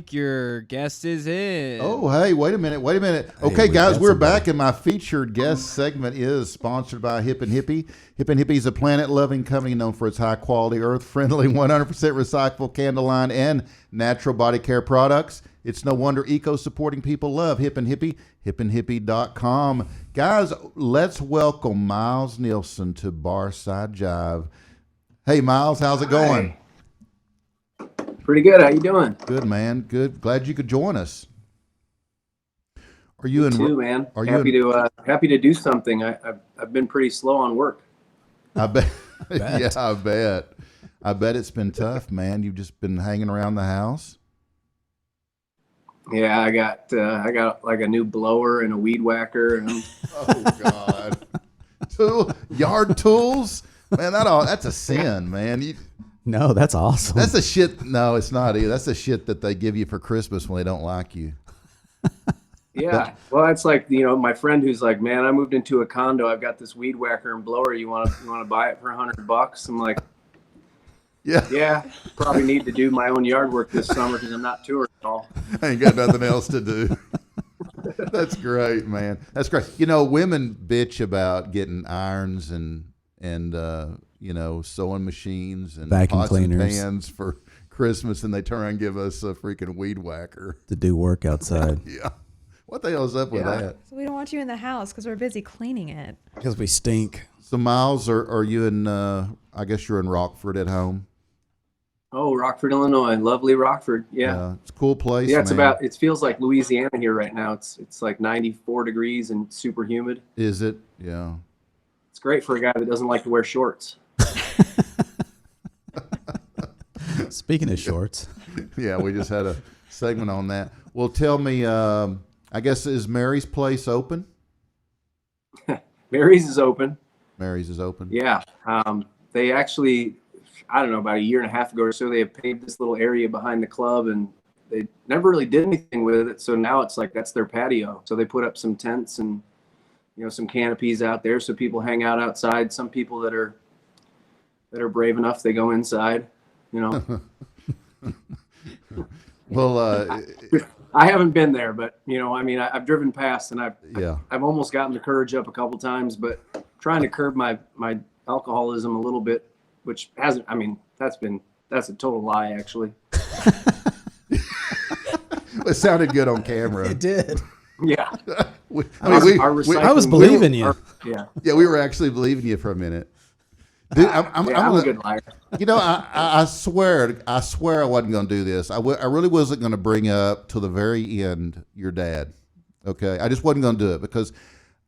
think your guest is in. Oh, hey, wait a minute. Okay, we guys, got we're somebody. back, and my featured guest segment is sponsored by Hip and Hippie. Hip and Hippie is a planet-loving company known for its high-quality, earth-friendly, 100% recyclable candle line and natural body care products. It's no wonder eco-supporting people love Hip and Hippie, hipandhippie.com. Guys, let's welcome Miles Nielsen to Barside Jive. Hey, Miles, how's it going? Pretty good. How you doing? Good, man. Good. Glad you could join us. Are you Me in? too, man. Are happy you? happy to do something. I've been pretty slow on work. I bet. Yeah, I bet. I bet it's been tough, man. You've just been hanging around the house. Yeah, I got like a new blower and a weed whacker, and Oh God. Yard tools, man. That's a sin, man. No, that's awesome. That's the shit. No, it's not either. That's the shit that they give you for Christmas when they don't like you. yeah. Well, it's like my friend who's like, man, I moved into a condo. I've got this weed whacker and blower. You want to buy it for $100? I'm like, yeah. Probably need to do my own yard work this summer because I'm not touring at all. I ain't got nothing else to do. That's great, man. That's great. Women bitch about getting irons and sewing machines and Vacuum pots and cleaners. pans for Christmas, and they turn around and give us a freaking weed whacker. To do work outside. Yeah. What the hell's up with that? So we don't want you in the house because we're busy cleaning it. Because we stink. So, Miles, are you in, I guess you're in Rockford at home? Oh, Rockford, Illinois. Lovely Rockford. Yeah. It's a cool place, Yeah, man. it feels like Louisiana here right now. It's like 94 degrees and super humid. Is it? Yeah. It's great for a guy that doesn't like to wear shorts. Speaking of shorts. Yeah, we just had a segment on that. Well, tell me, I guess, is Mary's place open? Mary's is open. Mary's is open. Yeah. They actually, I don't know, about a year and a half ago or so, they have paved this little area behind the club, and they never really did anything with it. So now it's like that's their patio. So they put up some tents and some canopies out there so people hang out outside. Some people that are brave enough, they go inside. Well, I haven't been there, but I've driven past, and yeah. I've almost gotten the courage up a couple times, but trying to curb my alcoholism a little bit, which hasn't. I mean, that's a total lie, actually. It sounded good on camera. It did. Yeah. I was believing you. Yeah. Yeah, we were actually believing you for a minute. Dude, I'm a good liar. I swear I wasn't going to do this. I really wasn't going to bring up till the very end your dad. Okay, I just wasn't going to do it because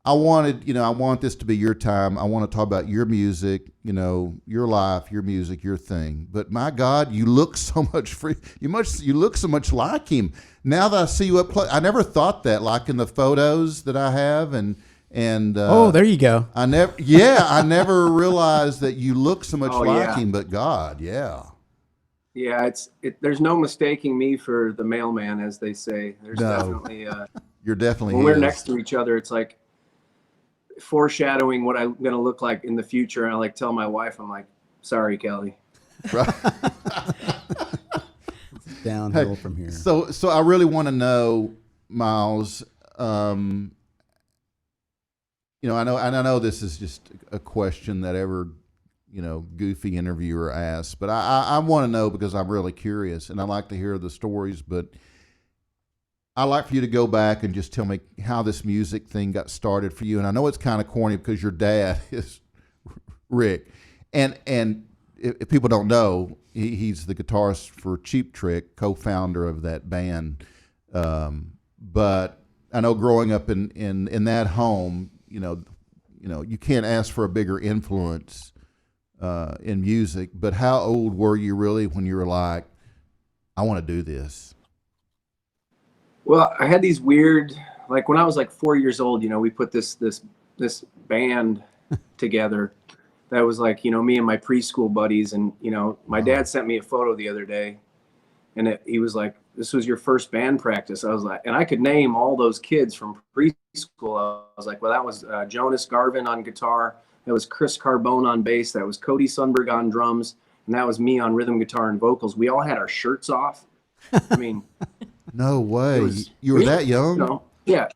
I want this to be your time. I want to talk about your music, your life, your music, your thing. But my God, you look so much you look so much like him. Now that I see you up close, I never thought that. Like in the photos that I have, and oh, there you go. I never realized that you look so much like him. But God, yeah. Yeah, there's no mistaking me for the mailman, as they say. There's definitely you're definitely when we're next to each other, it's like foreshadowing what I'm gonna look like in the future. And I like tell my wife, I'm like, sorry, Kelly. Right. Downhill from here. So I really want to know, Miles. I know this is just a question that every goofy interviewer asks, but I want to know because I'm really curious and I like to hear the stories. But I like for you to go back and just tell me how this music thing got started for you. And I know it's kind of corny because your dad is Rick, and if people don't know, he's the guitarist for Cheap Trick, co-founder of that band. But I know growing up in that home, you can't ask for a bigger influence in music. But how old were you really when you were like, I want to do this? Well, I had these weird, like when I was like 4 years old, we put this band together that was like, me and my preschool buddies. And, my dad sent me a photo the other day, and he was like, this was your first band practice. I was like, and I could name all those kids from preschool. I was like, well, that was Jonas Garvin on guitar. That was Chris Carbone on bass. That was Cody Sundberg on drums. And that was me on rhythm guitar and vocals. We all had our shirts off. I mean, no way. You were that young? Yeah.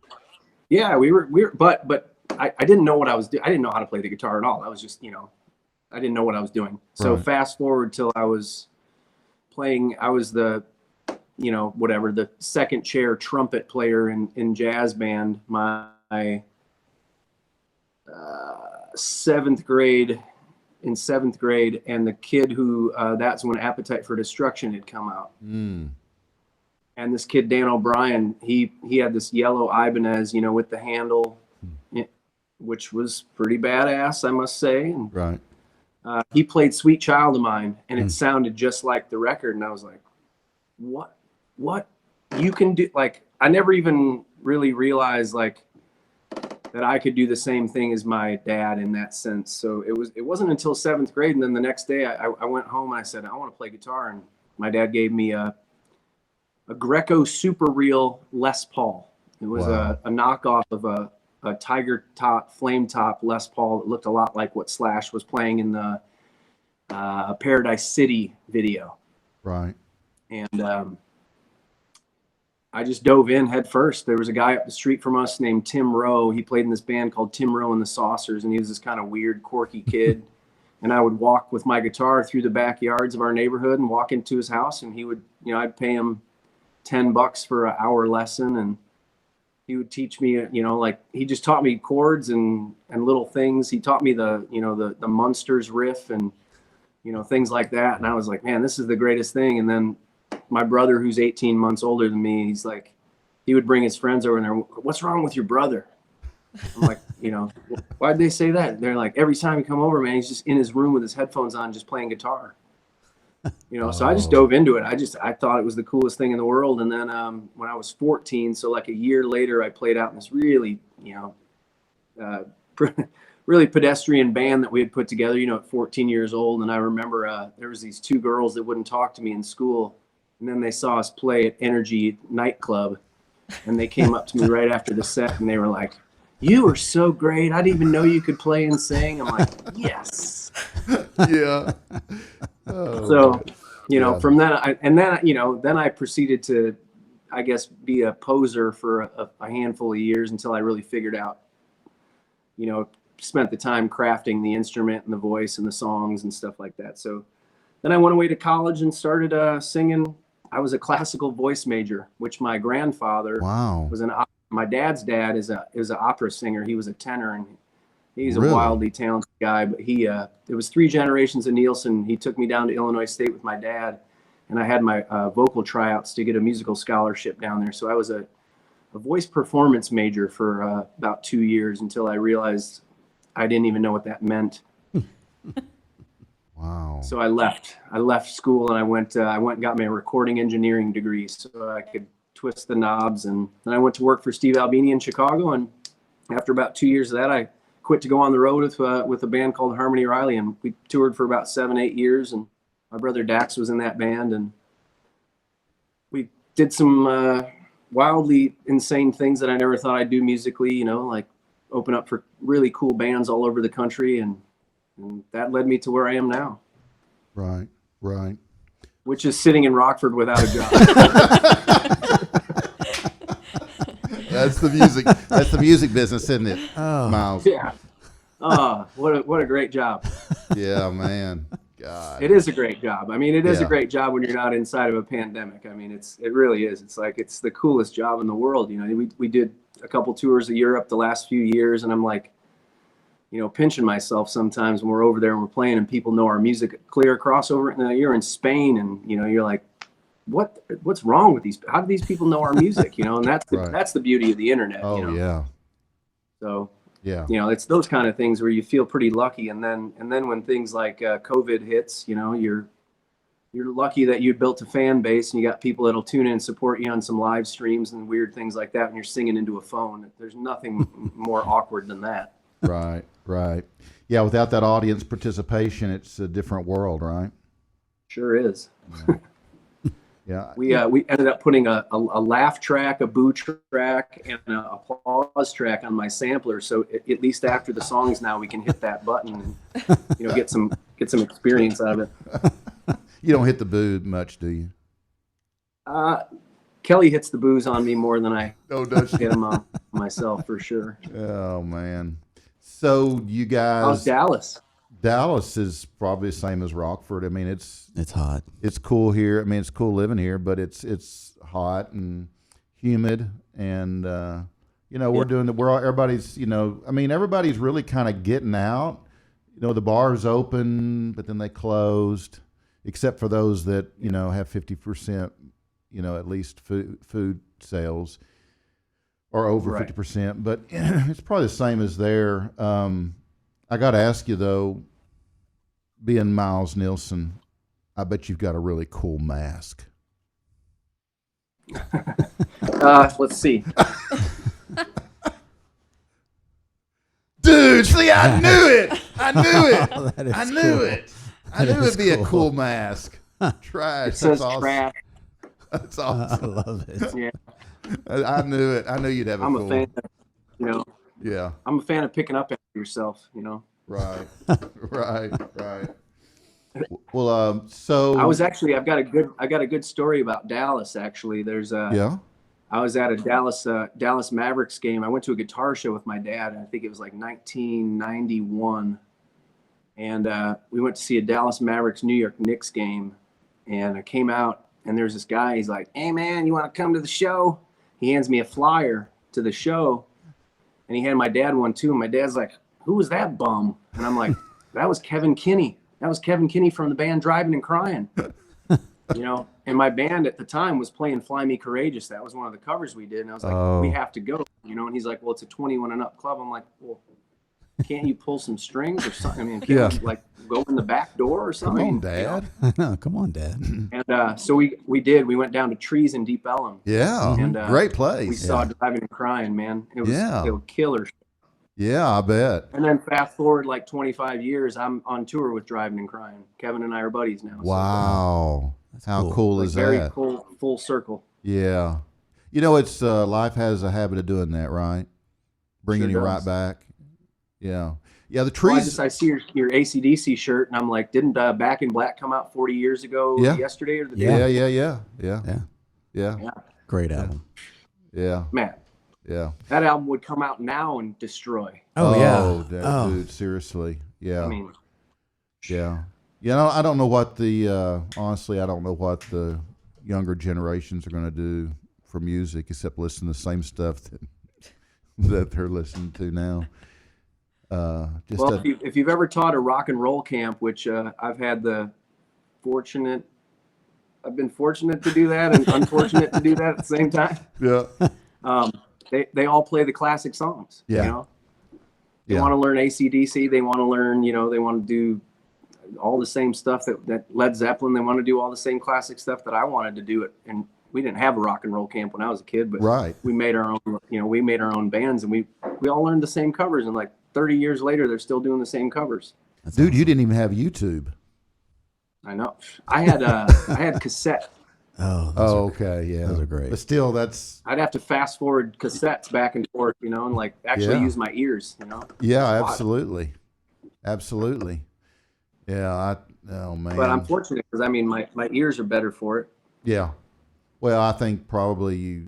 Yeah, we were, but I didn't know what I was doing. I didn't know how to play the guitar at all. I was just, I didn't know what I was doing. So fast forward till I was playing, I was the, the second chair trumpet player in jazz band, my seventh grade, and the kid who, that's when Appetite for Destruction had come out. And this kid, Dan O'Brien, he had this yellow Ibanez, with the handle, which was pretty badass, I must say. And, he played Sweet Child of Mine, and it sounded just like the record. And I was like, what you can do? Like, I never even really realized like that I could do the same thing as my dad in that sense. So it wasn't until seventh grade. And then the next day I went home and I said, I want to play guitar. And my dad gave me a Greco Super Real Les Paul. It was a knockoff of a Tiger Top, Flame Top Les Paul that looked a lot like what Slash was playing in the Paradise City video. Right. And I just dove in head first. There was a guy up the street from us named Tim Rowe. He played in this band called Tim Rowe and the Saucers, and he was this kind of weird, quirky kid. And I would walk with my guitar through the backyards of our neighborhood and walk into his house, and he would, I'd pay him $10 for an hour lesson, and he would teach me, like he just taught me chords and little things. He taught me the Munsters riff and, things like that. And I was like, man, this is the greatest thing. And then my brother, who's 18 months older than me, he's like, he would bring his friends over and they're, what's wrong with your brother? I'm like, why'd they say that? They're like, every time he come over, man, he's just in his room with his headphones on, just playing guitar. So I just dove into it. I thought it was the coolest thing in the world. And then when I was 14, so like a year later, I played out in this really, really pedestrian band that we had put together, at 14 years old. And I remember there was these two girls that wouldn't talk to me in school. And then they saw us play at Energy nightclub. And they came up to me right after the set and they were like, you were so great. I didn't even know you could play and sing. I'm like, yes. Yeah. So, from that, then I proceeded to, I guess, be a poser for a handful of years until I really figured out, spent the time crafting the instrument and the voice and the songs and stuff like that. So then I went away to college and started singing. I was a classical voice major, which my grandfather was my dad's dad is an opera singer. He was a tenor, and he's a wildly talented guy. But it was 3 generations of Nielsen. He took me down to Illinois State with my dad, and I had my vocal tryouts to get a musical scholarship down there. So I was a voice performance major for about 2 years until I realized I didn't even know what that meant. Wow. So I left school and I went and got my recording engineering degree so I could twist the knobs. And then I went to work for Steve Albini in Chicago. And after about 2 years of that, I quit to go on the road with a band called Harmony Riley. And we toured for about 7-8 years. And my brother Dax was in that band. And we did some wildly insane things that I never thought I'd do musically, like open up for really cool bands all over the country. And that led me to where I am now. Right. Which is sitting in Rockford without a job. That's the music business, isn't it, Miles? Yeah. Oh, what a great job. Yeah, man. God. It is a great job. I mean, it is a great job when you're not inside of a pandemic. I mean, it really is. It's like, it's the coolest job in the world. We did a couple tours of Europe the last few years, and I'm like, pinching myself sometimes when we're over there and we're playing and people know our music clear across over. And you're in Spain and, you're like, what's wrong with these? How do these people know our music? And that's the beauty of the internet. Yeah. So, yeah, it's those kind of things where you feel pretty lucky. And then when things like COVID hits, you're lucky that you built a fan base and you got people that'll tune in and support you on some live streams and weird things like that. And you're singing into a phone. There's nothing more awkward than that. Right. Yeah, without that audience participation, it's a different world, right? Sure is. Yeah. We ended up putting a laugh track, a boo track, and an applause track on my sampler. So at least after the songs now, we can hit that button and get some experience out of it. You don't hit the boo much, do you? Kelly hits the booze on me more than I does hit him on myself for sure. Oh man. So you guys, How's Dallas? Dallas is probably the same as Rockford. I mean, it's hot. It's cool here. I mean, it's cool living here, but it's hot and humid, and everybody's I mean, everybody's really kind of getting out. The bars open, but then they closed, except for those that have 50%, at least food sales, or over 50%. But it's probably the same as there. I got to ask you though, being Miles Nielsen, I bet you've got a really cool mask. Let's see. Dude, see, I knew it. I knew it. Oh, I knew it. I knew it'd be a cool mask. Trash. It says That's awesome. trash. That's awesome. I love it. Yeah. I knew it. I knew you'd have a I'm cool. a fan of, Yeah. I'm a fan of picking up after yourself, Right. Right. Well, so I've got a good story about Dallas. Actually, there's I was at a Dallas Mavericks game. I went to a guitar show with my dad. I think it was like 1991, and we went to see a Dallas Mavericks New York Knicks game. And I came out, and there's this guy. He's like, "Hey man, you want to come to the show?" He hands me a flyer to the show, and he handed my dad one too. And my dad's like, "Who was that bum?" And I'm like, "That was Kevin Kinney. That was Kevin Kinney from the band Driving and Crying." And my band at the time was playing Fly Me Courageous. That was one of the covers we did. And I was like, we have to go, and he's like, well, it's a 21 and up club. I'm like, well, can't you pull some strings or something? I mean, can't you like go in the back door or something? Come on, Dad. No, come on, Dad. And so we did. We went down to Trees in Deep Ellum. Yeah. And great place. We saw Driving and Crying, man. It was killer. Yeah, I bet. And then fast forward like 25 years, I'm on tour with Driving and Crying. Kevin and I are buddies now. Wow. That's How cool is very that? Very full circle. Yeah. It's life has a habit of doing that, right? Bringing you right back. Yeah. Yeah, the Trees. Well, I see your AC/DC shirt, and I'm like, didn't Back in Black come out 40 years ago yesterday or the day? Yeah. Great album. Yeah. Man. Yeah. That album would come out now and destroy. Dude, seriously. Yeah. I mean, yeah. I don't know what honestly, I don't know what the younger generations are going to do for music except listen to the same stuff that they're listening to now. If you've ever taught a rock and roll camp, which I've been fortunate to do that and unfortunate to do that at the same time. Yeah. They all play the classic songs. Yeah. They want to learn AC/DC. They want to learn, they want to do all the same stuff that Led Zeppelin. They want to do all the same classic stuff that I wanted to do it. And we didn't have a rock and roll camp when I was a kid, but we made our own, we made our own bands, and we all learned the same covers. And like 30 years later, they're still doing the same covers. Dude, you didn't even have YouTube. I know. I had cassette. Okay, yeah, those are great. But still, I'd have to fast forward cassettes back and forth, and like actually use my ears, Yeah, absolutely. Yeah, oh man. But I'm fortunate because my ears are better for it. Yeah. Well, I think probably you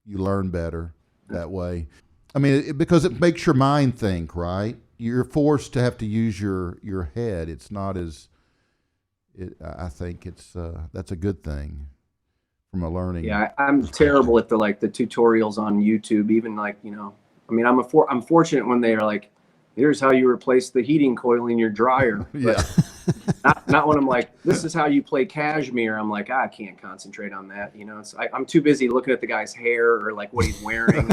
learn better that way. I mean, because it makes your mind think, right? You're forced to have to use your head. It's not as I think it's that's a good thing from a learning. Yeah, I'm terrible at the tutorials on YouTube. Even I'm fortunate when they are like, here's how you replace the heating coil in your dryer. Yeah. Not when I'm like, this is how you play Cashmere. I'm like, I can't concentrate on that. I'm too busy looking at the guy's hair or like what he's wearing.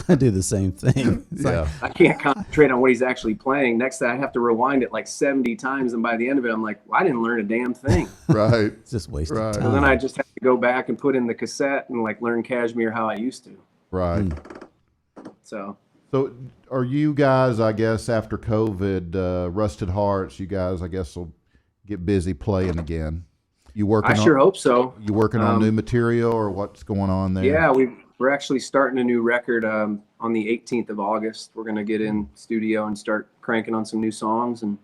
I do the same thing. I can't concentrate on what he's actually playing. Next thing I have to rewind it like 70 times, and by the end of it, I'm like, well, I didn't learn a damn thing. Right. It's just wasted time. And then I just have to go back and put in the cassette and like learn Cashmere how I used to. Right. So are you guys, I guess, after COVID, Rusted Hearts, you guys, I guess, will get busy playing again? You working? I sure hope so. You working on new material, or what's going on there? Yeah, we're actually starting a new record on the 18th of August. We're going to get in studio and start cranking on some new songs. And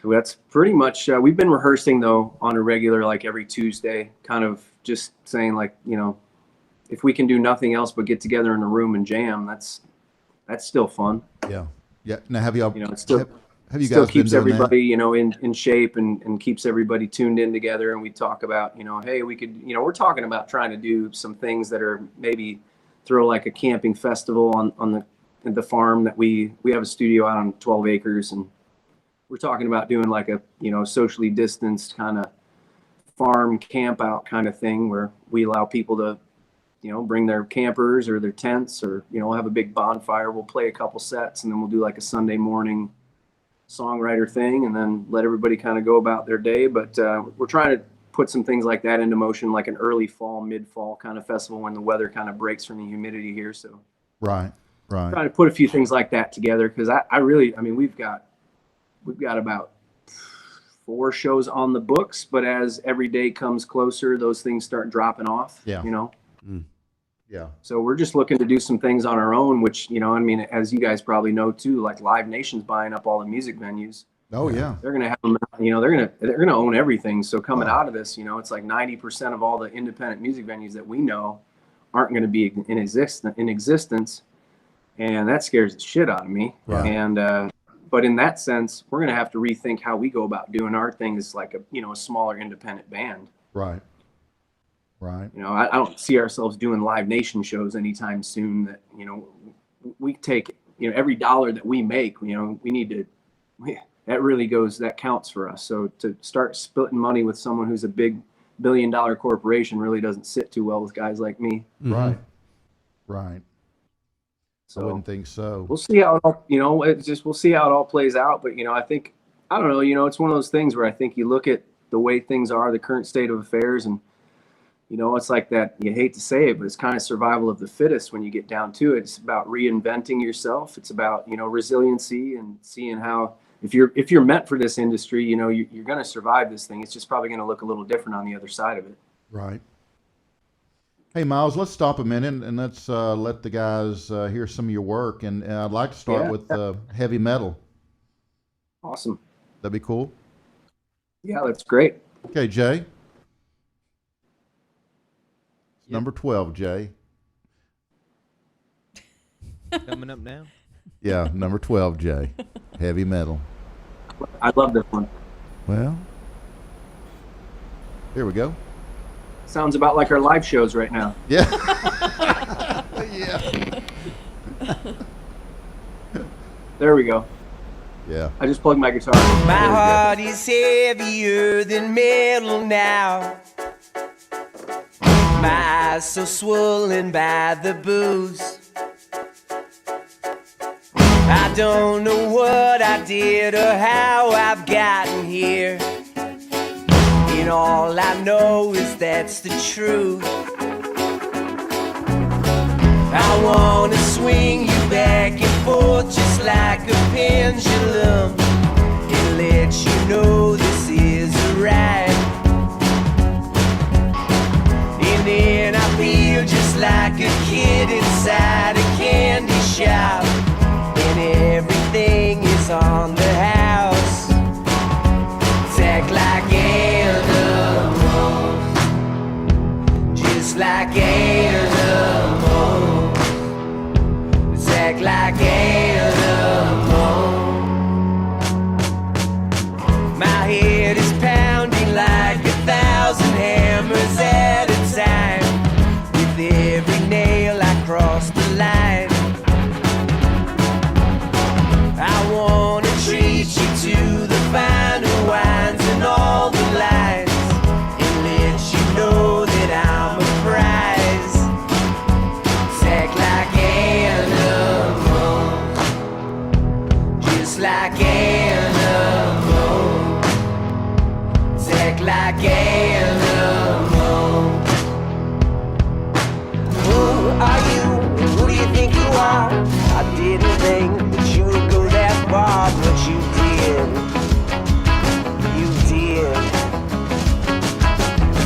That's pretty much, we've been rehearsing though on a regular, like every Tuesday, kind of just saying like, if we can do nothing else but get together in a room and jam, that's still fun. Yeah. Yeah. Now, have y'all, It still, have you still guys been keeps doing everybody, in shape and keeps everybody tuned in together. And we talk about, hey, we could, we're talking about trying to do some things that are maybe throw like a camping festival on the farm that we have a studio out on 12 acres. And we're talking about doing like a, socially distanced kind of farm camp out kind of thing where we allow people to, bring their campers or their tents, or, we'll have a big bonfire. We'll play a couple sets and then we'll do like a Sunday morning songwriter thing and then let everybody kind of go about their day. But we're trying to put some things like that into motion, like an early fall, mid-fall kind of festival when the weather kind of breaks from the humidity here. So Right. trying to put a few things like that together, because I really, we've got about 4 shows on the books, but as every day comes closer, those things start dropping off. Yeah. Mm. Yeah. So we're just looking to do some things on our own, which, as you guys probably know too, like Live Nation's buying up all the music venues. Oh yeah. They're going to have them, they're going to own everything. So coming out of this, it's like 90% of all the independent music venues that we know aren't going to be in existence. And that scares the shit out of me. Right. And, but in that sense, we're going to have to rethink how we go about doing our things, like a smaller independent band. Right. Right. I don't see ourselves doing Live Nation shows anytime soon. That, we take, every dollar that we make, we need to, that counts for us. So to start splitting money with someone who's a big $1 billion corporation really doesn't sit too well with guys like me. Mm-hmm. Right. Right. So I wouldn't think so. we'll see how it all, we'll see how it all plays out. But, I don't know, it's one of those things where I think you look at the way things are, the current state of affairs, and, it's like that, you hate to say it, but it's kind of survival of the fittest when you get down to it. It's about reinventing yourself. It's about, resiliency and seeing how, if you're meant for this industry, you're going to survive this thing. It's just probably going to look a little different on the other side of it. Right. Hey, Miles, let's stop a minute and let's let the guys hear some of your work. And I'd like to start with heavy metal. Awesome. That'd be cool. Yeah, that's great. Okay, Jay. Number 12, Jay. Coming up now. Yeah, number 12, Jay. Heavy metal. I love this one. Well, here we go. Sounds about like our live shows right now. Yeah. Yeah. There we go. Yeah. I just plugged my guitar. My heart is heavier than metal now. My eyes so swollen by the booze. I don't know what I did or how I've gotten here. And all I know is that's the truth. I wanna swing you back and forth just like a pendulum, and let you know this is a ride. And then I feel just like a kid inside a candy shop, and everything is on the house. Act like animals, just like animals. Act like animals. My head is pounding like 1,000 hammers at a time. With every nail I cross the line. I wanna treat you to the finer wines and all the lines, and let you know that I'm a prize. Act like animals, just like animals. Act like animals. Who are you? Who do you think you are? I didn't think that you would go that far, but you did. You did.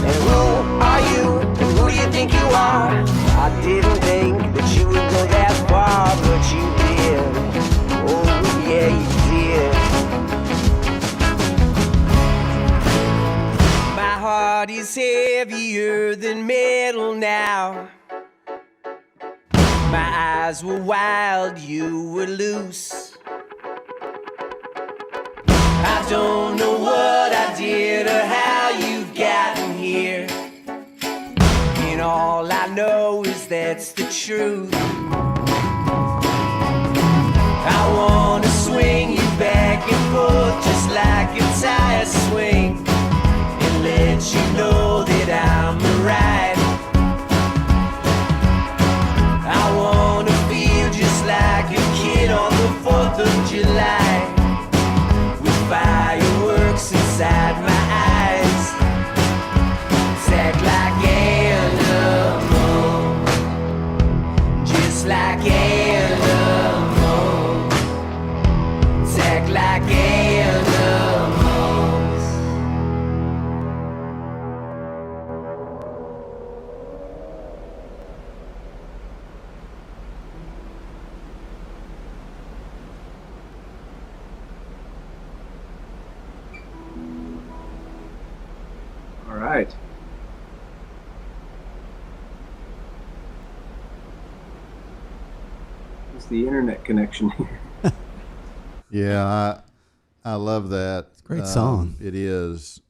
And who are you? And who do you think you are? I didn't think that you would go that far, but you did. Oh yeah, you did. heavier than metal now. My eyes were wild, you were loose. I don't know what I did or how you've gotten here, and all I know is that's the truth. I wanna swing you back and forth just like a tire swing, and let you know that I'm right. I wanna feel just like a kid on the 4th of July, with fireworks inside my eyes. Act like animals, just like animals. Act like animals. All right. What's the internet connection here? Yeah, I love that. Great song. It is.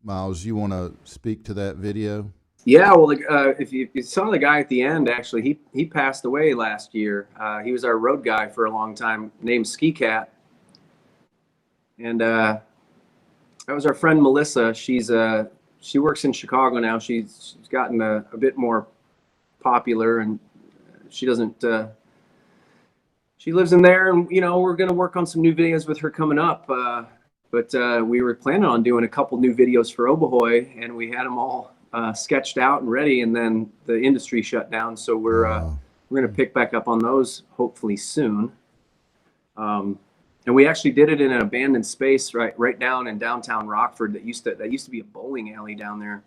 Miles, you want to speak to that video? Yeah, well, if you saw the guy at the end, actually, he passed away last year. He was our road guy for a long time, named Ski Cat, and that was our friend Melissa. She works in Chicago now. She's gotten a bit more popular, and she doesn't. She lives in there, and we're gonna work on some new videos with her coming up. But we were planning on doing a couple new videos for Obahoy, and we had them all sketched out and ready, and then the industry shut down. So we're gonna pick back up on those hopefully soon. And we actually did it in an abandoned space right down in downtown Rockford that used to be a bowling alley down there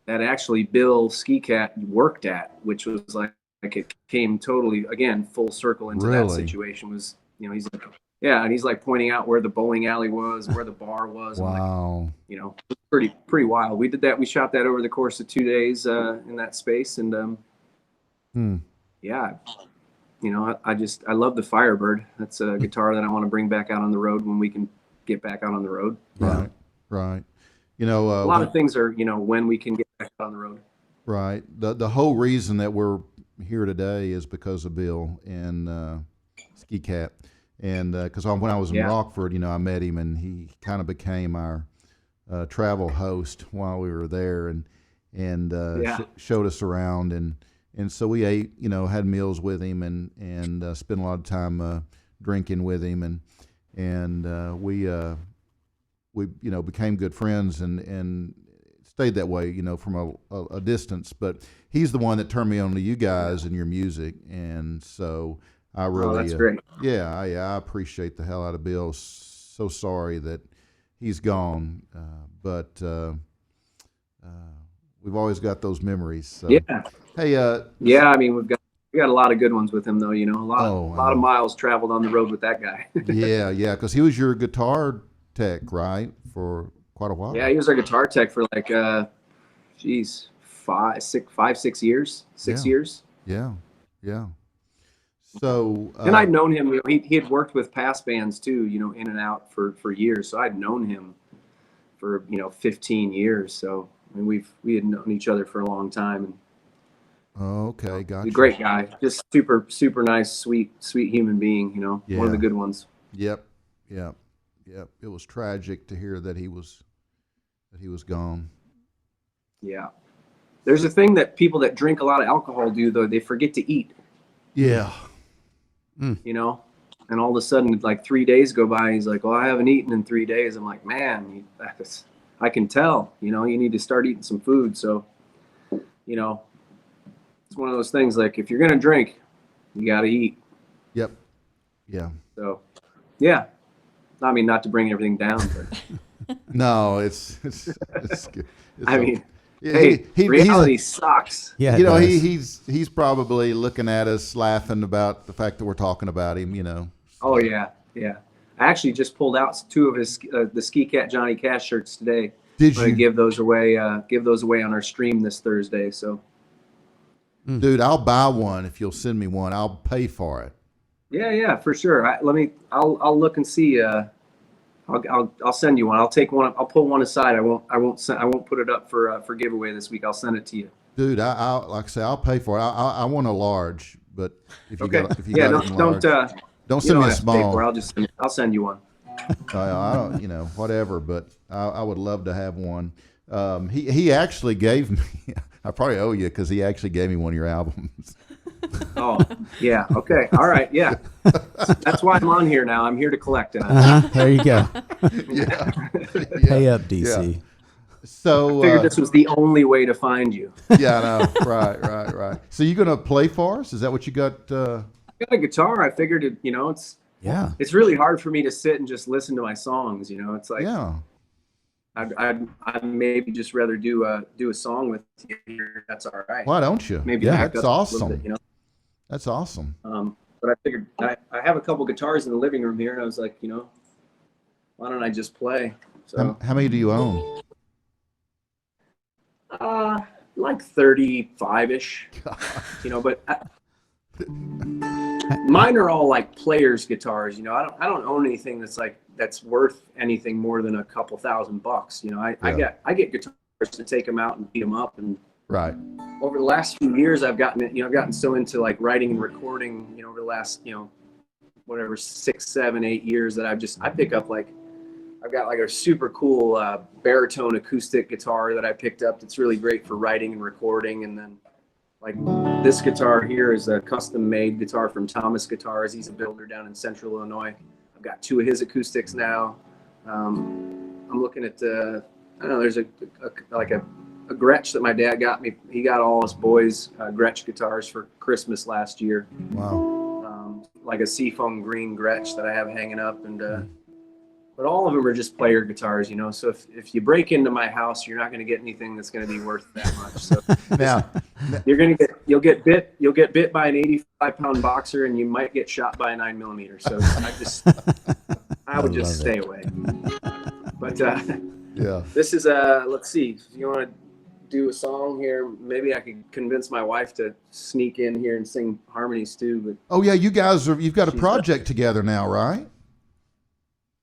that actually Bill Ski Cat worked at, which was like it came totally again full circle into that situation. Was he's like, yeah, and he's like pointing out where the bowling alley was, where the bar was. Wow. And like, pretty wild. We did that. We shot that over the course of 2 days in that space, and yeah, I love the Firebird. That's a guitar that I want to bring back out on the road when we can get back out on the road. Right. Right. A lot of things are when we can get back out on the road. Right. The whole reason that we're here today is because of Bill and Ski Cat. And because when I was in Rockford, I met him, and he kind of became our travel host while we were there, and showed us around, and so we ate, had meals with him, and spent a lot of time drinking with him, and we became good friends, and stayed that way, from a distance. But he's the one that turned me on to you guys and your music, and so I really, that's great. I appreciate the hell out of Bill. So sorry that he's gone, but we've always got those memories. So. Yeah. Hey. I mean, we got a lot of good ones with him, though. A lot of miles traveled on the road with that guy. yeah, because he was your guitar tech, right, for quite a while. Yeah, he was our guitar tech for like, 6 years. 6 years. Yeah. So, and I'd known him. He had worked with past bands too. In and out for years. So I'd known him for 15 years. So I mean, we had known each other for a long time. And okay, gotcha. He's a great guy. Just super nice, sweet human being. One of the good ones. Yep. It was tragic to hear that he was gone. Yeah. There's a thing that people that drink a lot of alcohol do, though. They forget to eat. Yeah. And all of a sudden, like 3 days go by, and he's like, well, I haven't eaten in 3 days. I'm like, man, I can tell, you need to start eating some food. So, it's one of those things, like, if you're going to drink, you got to eat. Yep. Yeah. So, yeah. I mean, not to bring everything down, but. No, it's good. Reality sucks. Yeah, he's probably looking at us, laughing about the fact that we're talking about him. Oh yeah. I actually just pulled out 2 of his the Ski Cat Johnny Cash shirts today. Did I'm gonna you, give those away on our stream this Thursday. So dude? I'll buy one if you'll send me one. I'll pay for it. yeah, for sure. I'll look and see. I'll send you one. I'll take one. I'll pull one aside. I won't put it up for giveaway this week. I'll send it to you. Dude, I like I say, I'll pay for it. I want a large, but if you Okay. got it in Don't large, don't you send me a have to pay for small. it. I'll send you one. I don't, whatever, but I would love to have one. He actually gave me. I probably owe you because he actually gave me one of your albums. Oh, yeah. Okay. All right. Yeah. That's why I'm on here now. I'm here to collect it. There you go. Yeah. Pay up, DC. So I figured this was the only way to find you. yeah, I know. Right. So you gonna play for us? Is that what you got? I got a guitar. I figured it. Yeah. It's really hard for me to sit and just listen to my songs. It's like Yeah. I'd maybe just rather do a song with you here. That's all right. Why don't you? Maybe Yeah, back that's up a little awesome. bit, That's awesome. But I figured I have a couple guitars in the living room here, and I was like, why don't I just play? So How many do you own? like 35-ish, but mine are all like players' guitars. I don't own anything that's worth anything more than a couple $1,000. I get guitars to take them out and beat them up, and Right. over the last few years I've gotten so into like writing and recording, over the last, whatever, 6, 7, 8 years that I pick up I've got like a super cool baritone acoustic guitar that I picked up that's really great for writing and recording. And then like this guitar here is a custom made guitar from Thomas Guitars. He's a builder down in Central Illinois. I've got 2 of his acoustics now. I'm looking at I don't know, there's a Gretsch that my dad got me. He got all his boys Gretsch guitars for Christmas last year. Wow. Like a seafoam green Gretsch that I have hanging up, and but all of them are just player guitars, So if you break into my house, you're not going to get anything that's going to be worth that much. So Now, you'll get bit by an 85-pound boxer, and you might get shot by a 9mm. So I would just stay away. But yeah. this is let's see. If you want to do a song here, maybe I could convince my wife to sneak in here and sing harmonies too. But Oh yeah, you've got a project together now, right?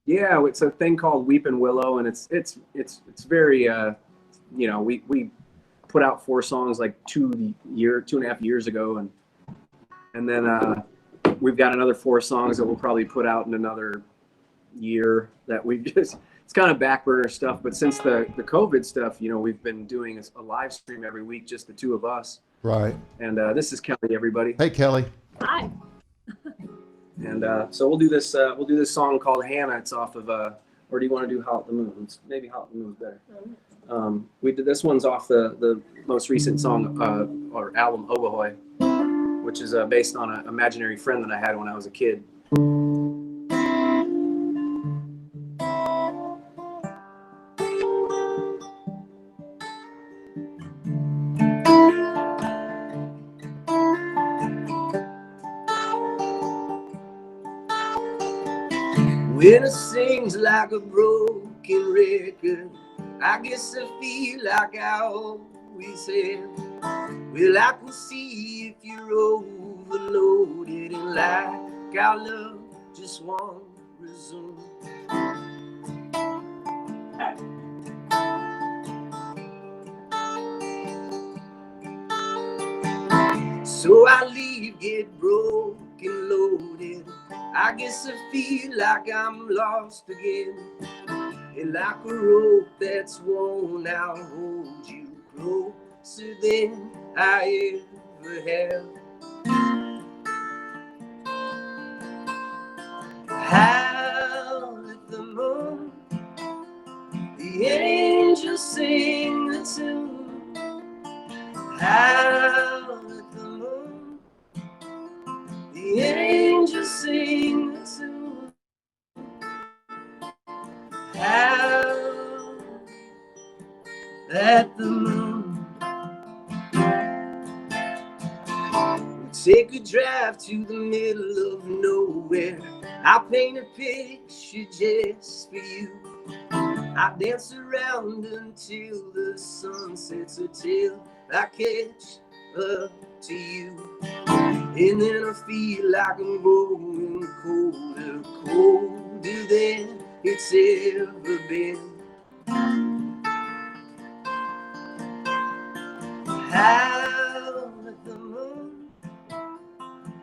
yeah, it's a thing called Weep Willow, and it's very we put out 4 songs like 2.5 years ago, and then we've got another 4 songs that we'll probably put out in another year. That we just, it's kind of back burner stuff, but since the COVID stuff, we've been doing a live stream every week, just the 2 of us. Right. And this is Kelly, everybody. Hey, Kelly. Hi. And so we'll do this song called Hannah. It's off of or do you want to do Howl at the Moon? Maybe Howl at the Moon's better. We did this one's off the most recent song or album Obohoy, which is based on an imaginary friend that I had when I was a kid. When it sings like a broken record, I guess I feel like I always have. Well, I can see if you're overloaded and like our love just won't resume. So I leave, get broken, loaded. I guess I feel like I'm lost again. And like a rope that's worn, I'll hold you closer than I ever have. Howl at the moon, the angels sing the tune. Howl at the moon, the angels sing the tune. Howl at the moon. We'll take a drive to the middle of nowhere. I'll paint a picture just for you. I dance around until the sun sets, until I catch up to you. And then I feel like I'm growing colder, colder than it's ever been. Howl at the moon,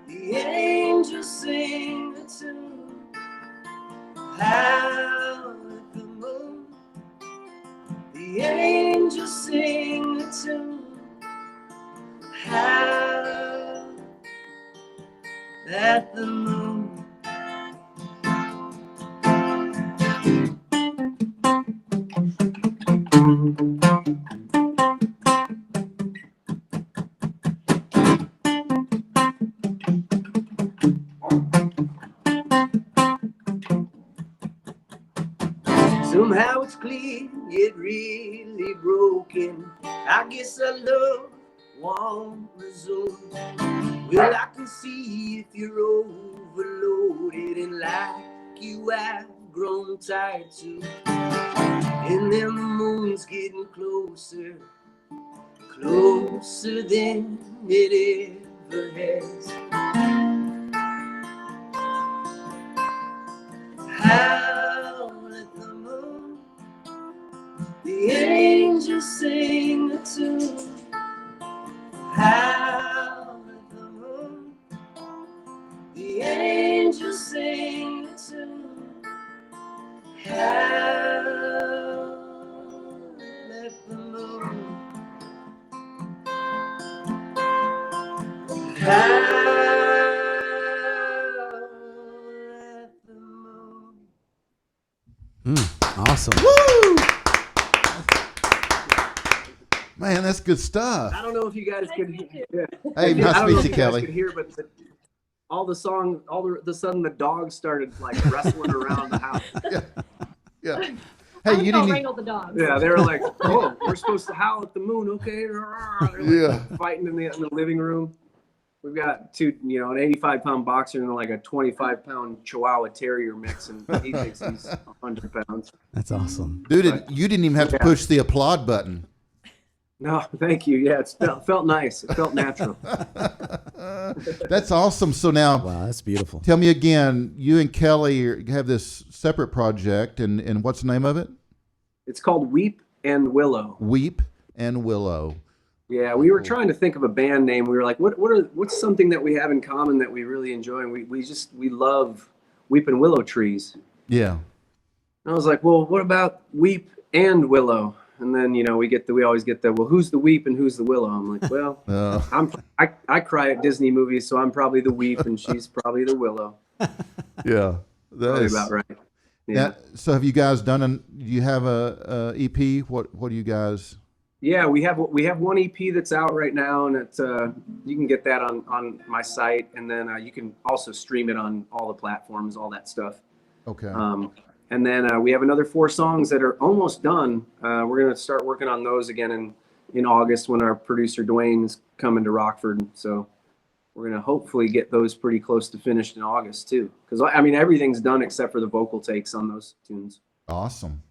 the angels sing a tune. Howl at the moon, the angels sing a tune. Howl at the moon. Somehow it's clear, yet really broken. I guess our love won't resume. Well, I can see if you're overloaded and like you have grown tired too. And then the moon's getting closer, closer than it ever has. Howl at the moon, the angels sing a tune. Howl at the moon, the angels sing a tune. Howl at the moon. Howl at the moon. Awesome. Woo! Man, that's good stuff. I don't know if you guys could hear. Yeah. Hey, I nice don't to know meet if you, guys Kelly. could hear, but all the song, all the sudden the dogs started like wrestling around the house. Yeah. I Hey, would you go didn't. wrangle the dogs. Yeah, they were like, "Oh, we're supposed to howl at the moon, okay?" They're like fighting in the living room. We've got two, an 85-pound boxer and like a 25-pound Chihuahua Terrier mix, and he thinks he's 100 pounds. That's awesome. Dude, you didn't even have to push the applaud button. No, thank you. Yeah, it felt nice. It felt natural. That's awesome. So now, Wow, that's beautiful. tell me again, you and Kelly have this separate project, and what's the name of it? It's called Weep and Willow. Weep and Willow. Yeah, we were trying to think of a band name. We were like, what's something that we have in common that we really enjoy? And we love Weep and Willow trees. Yeah. And I was like, well, what about Weep and Willow? And then, we always get the, well, who's the Weep and who's the Willow? I'm like, well, I cry at Disney movies, so I'm probably the Weep and she's probably the Willow. Yeah. Probably about right. Yeah. So have you guys do you have a EP? What do you guys? Yeah, we have one EP that's out right now, and it's you can get that on my site, and then you can also stream it on all the platforms, all that stuff. Okay. And then we have another 4 songs that are almost done. We're gonna start working on those again in August when our producer Dwayne is coming to Rockford. So we're gonna hopefully get those pretty close to finished in August too, because I mean everything's done except for the vocal takes on those tunes. Awesome.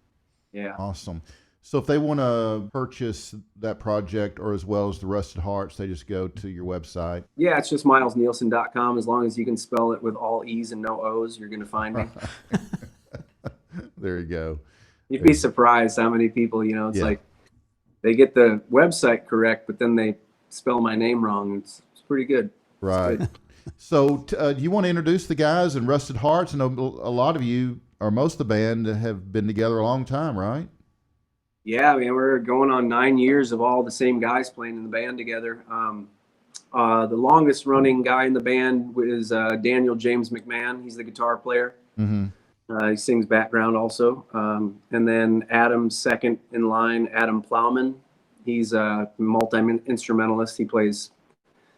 Yeah. Awesome. So if they want to purchase that project or as well as the Rusted Hearts, they just go to your website. Yeah, it's just milesnielsen.com. As long as you can spell it with all E's and no O's, you're going to find me. There you go. You'd be surprised how many people, it's like they get the website correct, but then they spell my name wrong. It's pretty good. Right. Good. So do you want to introduce the guys in Rusted Hearts? I know a lot of you, or most of the band, have been together a long time, right? Yeah, man, we're going on 9 years of all the same guys playing in the band together. The longest running guy in the band is Daniel James McMahon. He's the guitar player. Mm-hmm. He sings background also. And then Adam's second in line, Adam Plowman. He's a multi-instrumentalist. He plays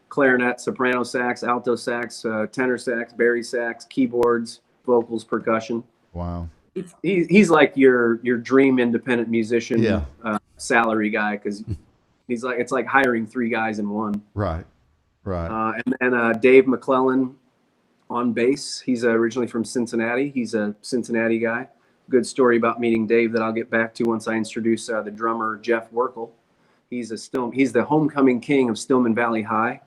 clarinet, soprano sax, alto sax, tenor sax, bari sax, keyboards, vocals, percussion. Wow. He's like your dream independent musician, salary guy, because he's like, it's like hiring 3 guys in one. Right. Right. And then Dave McClellan on bass. He's originally from Cincinnati. He's a Cincinnati guy. good story about meeting Dave that I'll get back to once I introduce the drummer Jeff Werkel. He's the homecoming king of Stillman Valley High,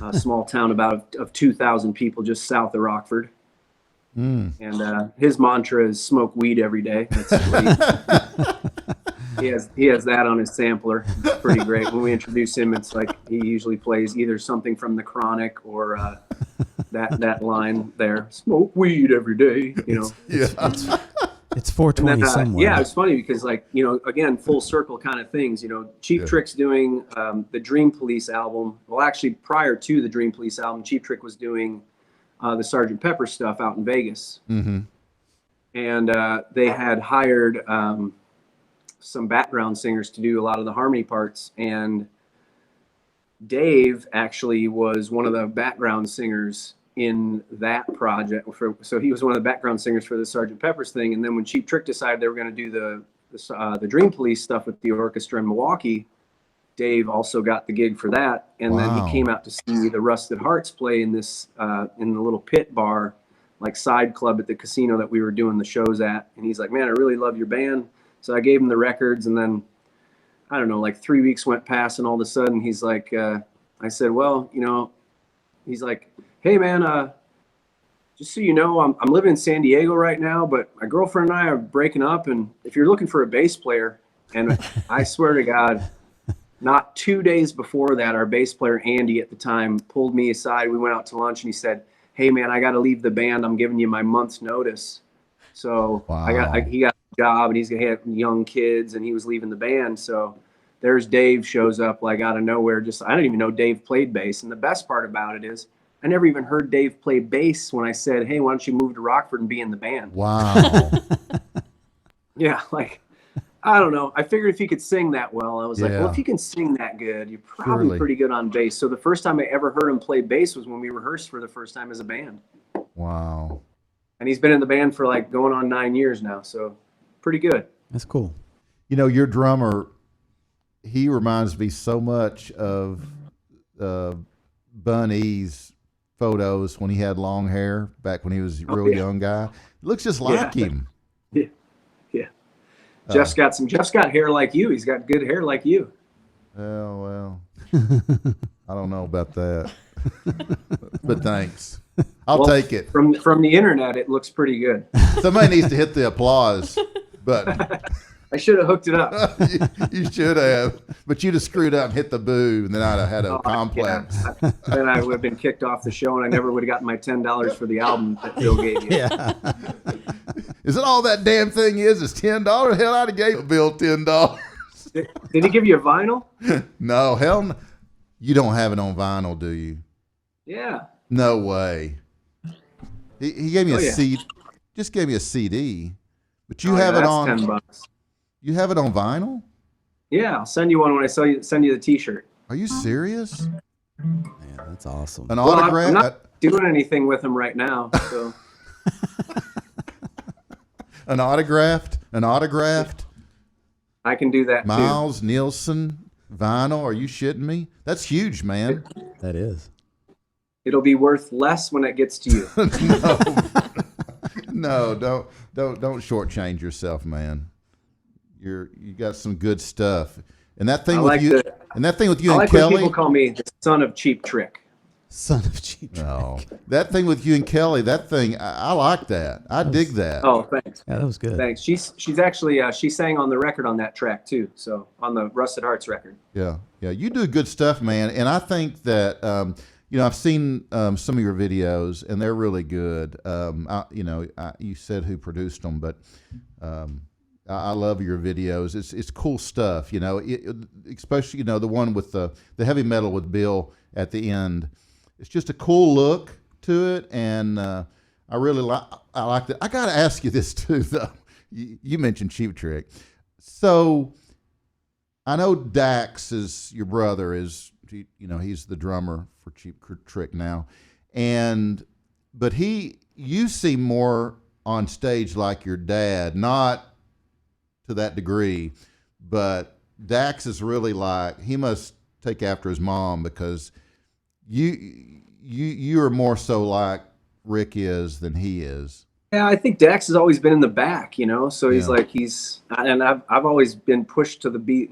a small town of 2,000 people just south of Rockford. And his mantra is smoke weed every day. That's he has that on his sampler. It's pretty great. When we introduce him, it's like he usually plays either something from The Chronic or that line there, smoke weed every day, you know. It's 420 then, somewhere. yeah, it's funny because, like, you know, again, full circle kind of things. You know, Cheap Trick's doing the Dream Police album. Well, actually, prior to the Dream Police album, Cheap Trick was doing the Sgt. Pepper stuff out in Vegas. Mm-hmm. And they had hired some background singers to do a lot of the harmony parts. And Dave actually was one of the background singers in that project. So he was one of the background singers for the Sgt. Pepper's thing. And then when Cheap Trick decided they were going to do the Dream Police stuff with the orchestra in Milwaukee, Dave also got the gig for that. And then he came out to see the Rusted Hearts play in this in the little pit bar, like side club at the casino that we were doing the shows at. And he's like, man, I really love your band. So I gave him the records, and then I don't know, like 3 weeks went past, and all of a sudden he's like, I said, well, you know, he's like, hey man, just so you know, I'm living in San Diego right now, but my girlfriend and I are breaking up, and if you're looking for a bass player, and I swear to God, not 2 days before that, our bass player, Andy, at the time, pulled me aside. We went out to lunch, and he said, hey man, I got to leave the band. I'm giving you my month's notice. So he got a job, and he had young kids, and he was leaving the band. So there's Dave shows up like out of nowhere. I don't even know Dave played bass. And the best part about it is I never even heard Dave play bass when I said, hey, why don't you move to Rockford and be in the band? Wow. Yeah, like, I don't know. I figured if he could sing that well, I was like, well, if you can sing that good, you're probably pretty good on bass. So the first time I ever heard him play bass was when we rehearsed for the first time as a band. Wow. And he's been in the band for like going on 9 years now. So pretty good. That's cool. You know, your drummer, he reminds me so much of Bun E's photos when he had long hair back when he was a real young guy. Looks just like him. Yeah. Jeff's got hair like you. He's got good hair like you. Oh, well. I don't know about that. But thanks. I'll take it. From the internet, it looks pretty good. Somebody needs to hit the applause button. I should have hooked it up. You should have. But you'd have screwed up and hit the boo, and then I'd have had a complex. Yeah. Then I would have been kicked off the show, and I never would have gotten my $10 for the album that Bill gave you. Yeah. Is it all that damn thing is? It's $10? Hell, I'd have gave Bill $10. Did he give you a vinyl? No, hell no. You don't have it on vinyl, do you? Yeah. No way. He gave me a CD. Just gave me a CD. But you have it on. $10. You have it on vinyl? Yeah, I'll send you one when I send you the T-shirt. Are you serious? Man, that's awesome. An autograph? I'm not doing anything with them right now. So. An autographed? I can do that too. Miles Nielsen vinyl? Are you shitting me? That's huge, man. That is. It'll be worth less when it gets to you. No, don't shortchange yourself, man. You got some good stuff, and that thing with you and Kelly. When people call me the son of Cheap Trick. Son of Cheap Trick. No, that thing with you and Kelly. That thing, I like that. I dig that. Oh, thanks. Yeah, that was good. Thanks. She's actually she sang on the record on that track too. So on the Rusted Hearts record. Yeah. You do good stuff, man. And I think that I've seen some of your videos, and they're really good. You said who produced them, but I love your videos. It's cool stuff, especially the one with the heavy metal with Bill at the end. It's just a cool look to it, and I like that. I got to ask you this too, though. You mentioned Cheap Trick, so I know Dax is your brother. He's the drummer for Cheap Trick now, but you seem more on stage like your dad, not to that degree, but Dax is really he must take after his mom, because you are more so like Rick is than he is. Yeah, I think Dax has always been in the back, so he's Yeah. like, and I've always been pushed to the beat,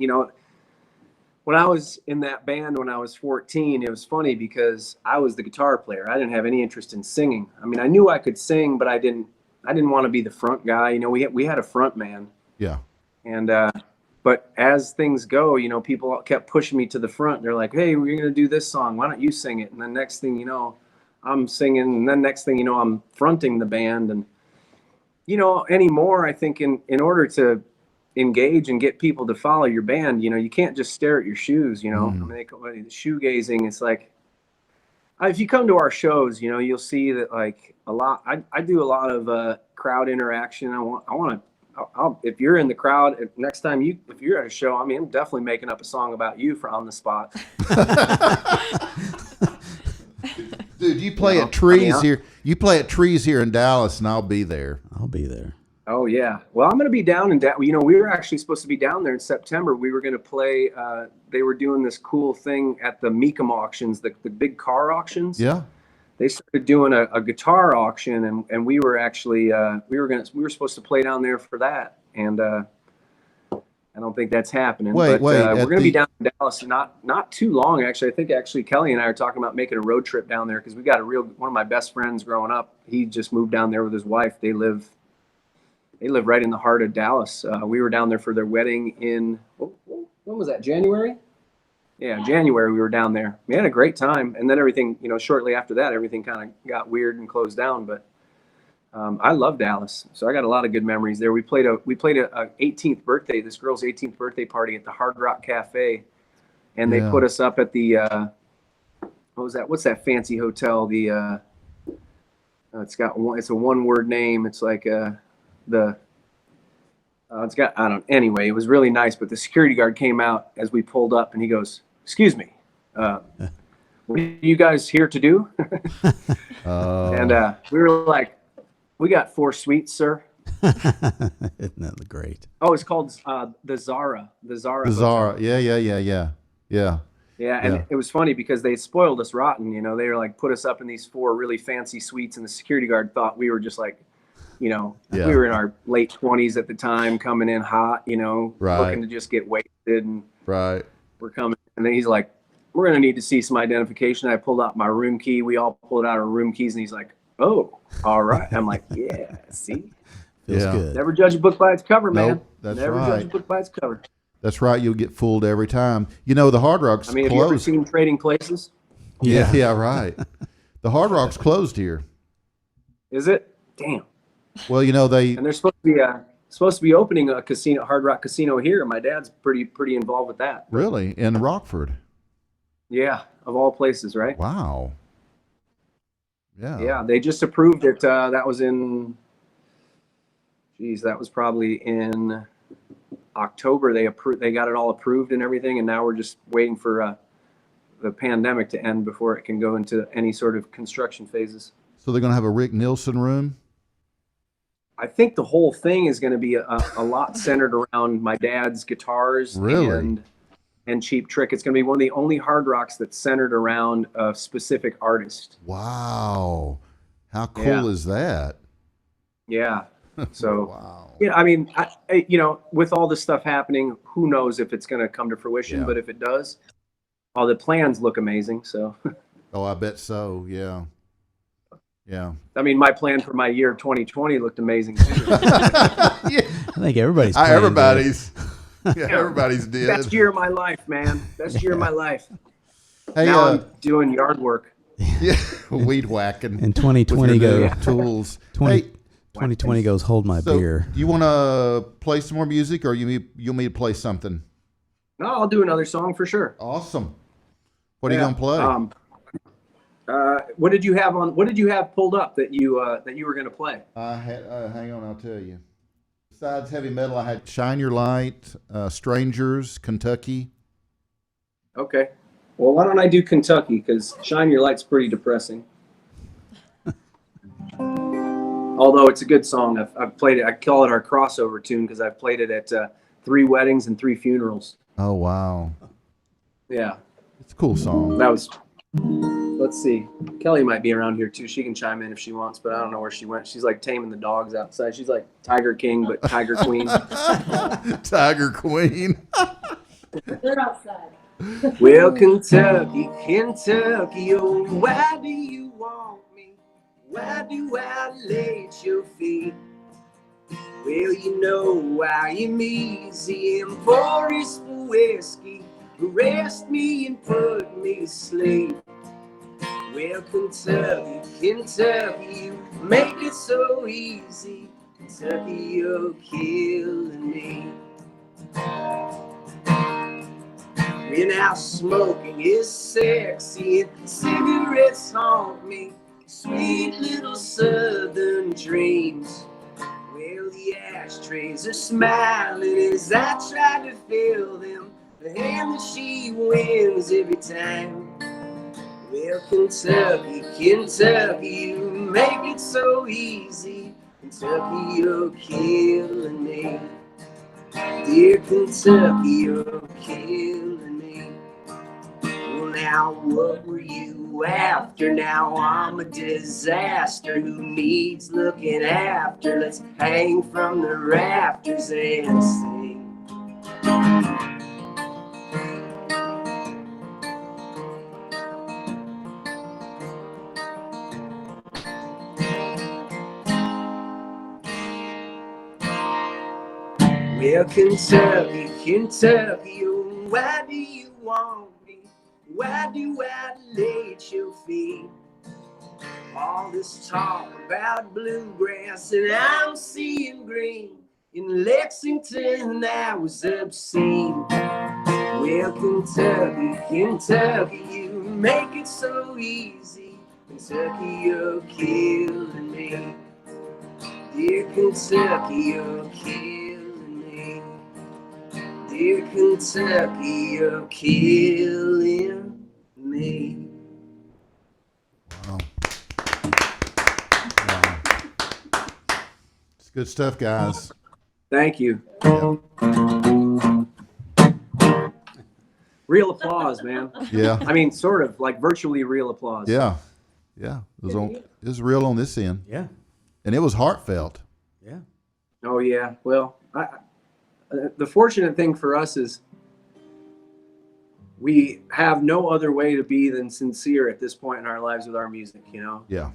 When I was in that band when I was 14, it was funny because I was the guitar player. I didn't have any interest in singing. I mean, I knew I could sing, but I didn't want to be the front guy. We had a front man. Yeah. And but as things go, people kept pushing me to the front. They're like, "Hey, we're going to do this song. Why don't you sing it?" And then next thing you know, I'm singing, and then next thing you know, I'm fronting the band. And anymore, I think in order to engage and get people to follow your band, you can't just stare at your shoes. I mean, shoegazing. It's like, if you come to our shows, you'll see that like a lot. I do a lot of crowd interaction. I'll, if you're in the crowd next time if you're at a show, I mean, I'm definitely making up a song about you for on the spot. Dude, you play at Trees here. You play at Trees here in Dallas, and I'll be there. I'll be there. Oh yeah. Well, I'm going to be down in we were actually supposed to be down there in September. We were going to play. They were doing this cool thing at the Mecum auctions, the big car auctions. Yeah. They started doing a guitar auction, and we were actually we were supposed to play down there for that, and I don't think that's happening. Wait, we're going to be down in Dallas not too long actually. I think Kelly and I are talking about making a road trip down there because we got one of my best friends growing up. He just moved down there with his wife. They live right in the heart of Dallas. We were down there for their wedding in when was that? January? Yeah, January we were down there. We had a great time, and then everything, shortly after that, everything kind of got weird and closed down. But I love Dallas, so I got a lot of good memories there. We played a 18th birthday, this girl's 18th birthday party at the Hard Rock Cafe, and they put us up at the what was that? What's that fancy hotel? The it's a one-word name. It's like it's got, I don't, anyway, it was really nice, but the security guard came out as we pulled up and he goes, "Excuse me, what are you guys here to do?" And we were like, "We got 4 suites, sir." Isn't that great? Oh, it's called the Zara. The Zara. The Zara. Hotel. Yeah. Yeah, and it was funny because they spoiled us rotten. They were like, put us up in these 4 really fancy suites, and the security guard thought we were just like, we were in our late 20s at the time, coming in hot, looking to just get wasted. And right. We're coming. And then he's like, "We're going to need to see some identification." I pulled out my room key. We all pulled out our room keys. And he's like, "Oh, all right." I'm like, "Yeah, see? Feels good. Never judge a book by its cover, man." Nope, that's Never right. judge a book by its cover. That's right. You'll get fooled every time. The Hard Rock's I mean, have you ever closed. seen Trading Places? Yeah, right. The Hard Rock's closed here. Is it? Damn. Well, they. And they're supposed to be opening a casino, Hard Rock Casino here. My dad's pretty involved with that. Really? In Rockford? Yeah, of all places, right? Wow. Yeah. Yeah, they just approved it. That was in. Geez, that was probably in October. They got it all approved and everything, and now we're just waiting for the pandemic to end before it can go into any sort of construction phases. So they're going to have a Rick Nielsen room? I think the whole thing is going to be a lot centered around my dad's guitars. Really? And Cheap Trick. It's going to be one of the only Hard Rocks that's centered around a specific artist. Wow. How cool is that? Yeah. So, wow. I mean, with all this stuff happening, who knows if it's going to come to fruition, but if it does, all the plans look amazing. So. Oh, I bet so. Yeah. Yeah. I mean, my plan for my year 2020 looked amazing too. I think everybody's. Everybody's did. Best year of my life, man. Best year of my life. Hey, now I'm doing yard work. Yeah, weed whacking. And 2020 goes tools. 2020 goes. Hold my beer. You want to play some more music, or you want me to play something? No, I'll do another song for sure. Awesome. What are you gonna play? What did you have on? What did you have pulled up that you were going to play? I had. Hang on, I'll tell you. Besides heavy metal, I had "Shine Your Light," "Strangers," "Kentucky." Okay. Well, why don't I do Kentucky? Because "Shine Your Light's" pretty depressing. Although it's a good song. I've played it. I call it our crossover tune because I've played it at 3 weddings and 3 funerals. Oh wow. Yeah. It's a cool song. That was let's see. Kelly might be around here too. She can chime in if she wants, but I don't know where she went. She's like taming the dogs outside. She's like Tiger King, but Tiger Queen. Tiger Queen. They're outside. Well, Kentucky, Kentucky, oh, why do you want me? Why do I lay at your feet? Well, you know I am easy and porous for whiskey. Arrest me and put me to sleep. Well, Kentucky, Kentucky, you make it so easy. Kentucky, you're killing me. And now smoking is sexy and cigarettes haunt me. Sweet little southern dreams. Well, the ashtrays are smiling as I try to fill them. The hand that she wins every time. Well, Kentucky, Kentucky, you make it so easy. Kentucky, you're killing me. Dear Kentucky, you're killing me. Well, now what were you after? Now I'm a disaster who needs looking after. Let's hang from the rafters and sing. Well, Kentucky, Kentucky, oh, why do you want me? Why do I lay at your feet? All this talk about bluegrass and I'm seeing green. In Lexington, that was obscene. Well, Kentucky, Kentucky, you make it so easy. Kentucky, you're killing me. Dear Kentucky, you're killing me. Dear Kentucky, you're killing me. Wow. Wow. It's good stuff, guys. Thank you. Yeah. Real applause, man. Yeah. I mean, sort of like virtually real applause. Yeah. Yeah. It was real on this end. Yeah. And it was heartfelt. Yeah. Oh yeah. Well, the fortunate thing for us is we have no other way to be than sincere at this point in our lives with our music. You know, Yeah.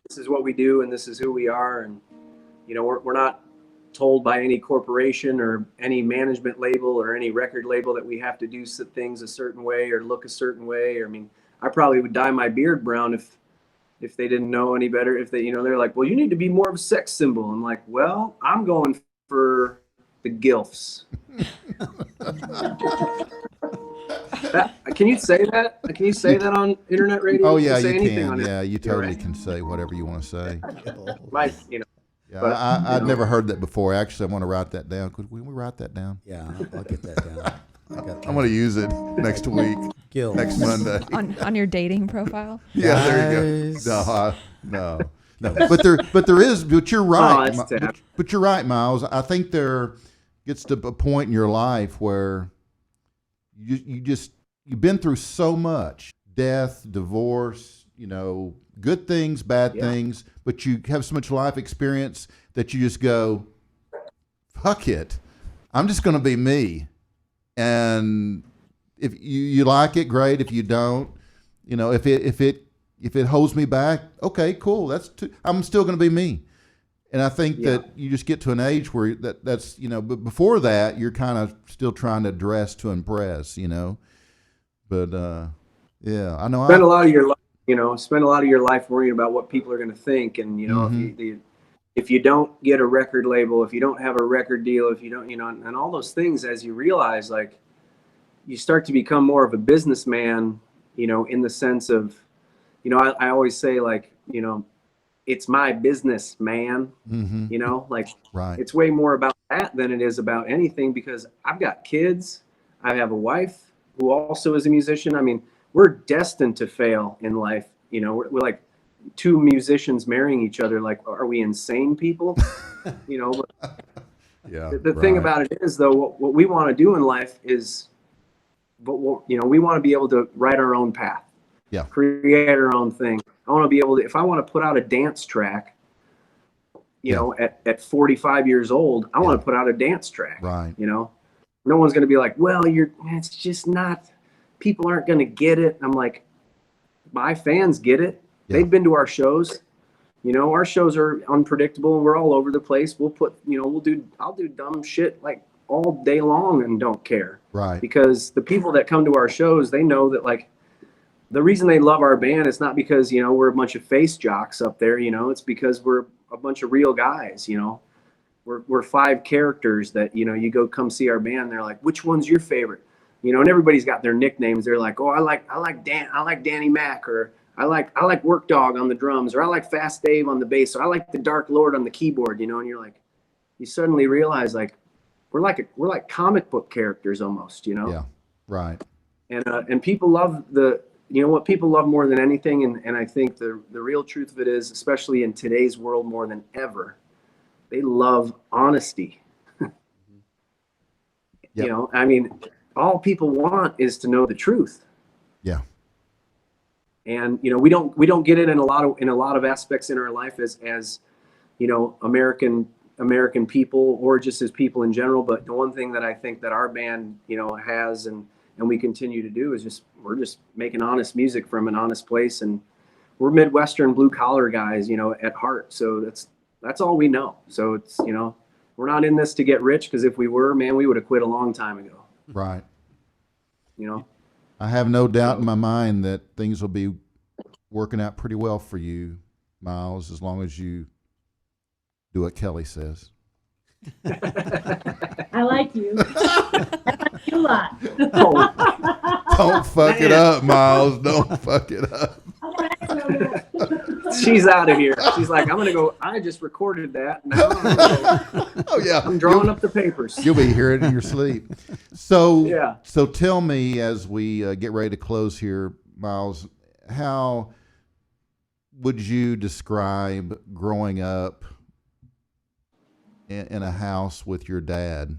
this is what we do, and this is who we are, and you know, we're not told by any corporation or any management label or any record label that we have to do things a certain way or look a certain way. Or, I mean, I probably would dye my beard brown if they didn't know any better. If they, you know, they're like, well, you need to be more of a sex symbol. I'm like, well, I'm going for the gilfs. Can you say that? Can you say that on internet radio? Oh yeah, say you anything can. on Yeah, you totally right. can say whatever you want to say. Like, you know. Yeah, But, I'd you know. never heard that before. Actually, I want to write that down. Could we write that down? Yeah, I'll get that down. I got that. I'm going to use it next week, Gil. next Monday. on your dating profile. Yeah, there you Guys. go. No. But there is. But you're right. Oh, that's sad. But you're right, Miles. I think there gets to a point in your life where you've been through so much: death, divorce. You know, good things, bad things. But you have so much life experience that you just go, "Fuck it, I'm just going to be me." And if you like it, great. If you don't, you know, if it holds me back, okay, cool. I'm still going to be me. And I think that you just get to an age where that's, you know, but before that, you're kind of still trying to dress to impress, you know. But yeah, I know. Spend a lot of your life, you know, worrying about what people are going to think, and you know, if you don't get a record label, if you don't have a record deal, if you don't, you know, and all those things, as you realize, like, you start to become more of a businessman, you know, in the sense of, you know, I always say, like, you know, it's my business, man. You know, like, Right. it's way more about that than it is about anything, because I've got kids. I have a wife who also is a musician. I mean, we're destined to fail in life. You know, we're like two musicians marrying each other. Like, are we insane people? You know, Yeah. the thing about it is, though, what we want to do in life is, but you know, we want to be able to write our own path. Yeah. create our own thing. I want to be able to, if I want to put out a dance track, you Yeah. know, at 45 years old, I want Yeah. to put out a dance track. Right. You know, no one's going to be like, well, it's just not, people aren't going to get it. I'm like, my fans get it. Yeah. They've been to our shows. You know, our shows are unpredictable and we're all over the place. We'll put, you know, I'll do dumb shit like all day long and don't care. Right. Because the people that come to our shows, they know that like the reason they love our band is not because, you know, we're a bunch of face jocks up there, you know, it's because we're a bunch of real guys, you know. We're 5 characters that, you know, you go come see our band, they're like, which one's your favorite? You know, and everybody's got their nicknames. They're like, oh, I like Danny Mac, or I like Work Dog on the drums, or I like Fast Dave on the bass, or I like the Dark Lord on the keyboard, you know, and you're like, you suddenly realize like we're like comic book characters almost, you know. Yeah. Right. And people love you know what people love more than anything, and I think the real truth of it is, especially in today's world more than ever, they love honesty. Yep. You know, I mean, all people want is to know the truth. Yeah. And you know, we don't get it in a lot of aspects in our life as you know, American people, or just as people in general. But the one thing that I think that our band, you know, has and we continue to do is we're just making honest music from an honest place, and we're Midwestern blue collar guys, you know, at heart. So that's all we know. So it's, you know, we're not in this to get rich, because if we were, man, we would have quit a long time ago. Right. You know, I have no doubt in my mind that things will be working out pretty well for you, Miles, as long as you do what Kelly says. I like you. I like you a lot. Don't fuck it up, Miles. Don't fuck it up. I want to ask you about she's out of here. She's like, I'm gonna go. I just recorded that. Now Oh yeah, I'm drawing up the papers. You'll be hearing it in your sleep. So Yeah. So tell me, as we get ready to close here, Miles, how would you describe growing up in a house with your dad?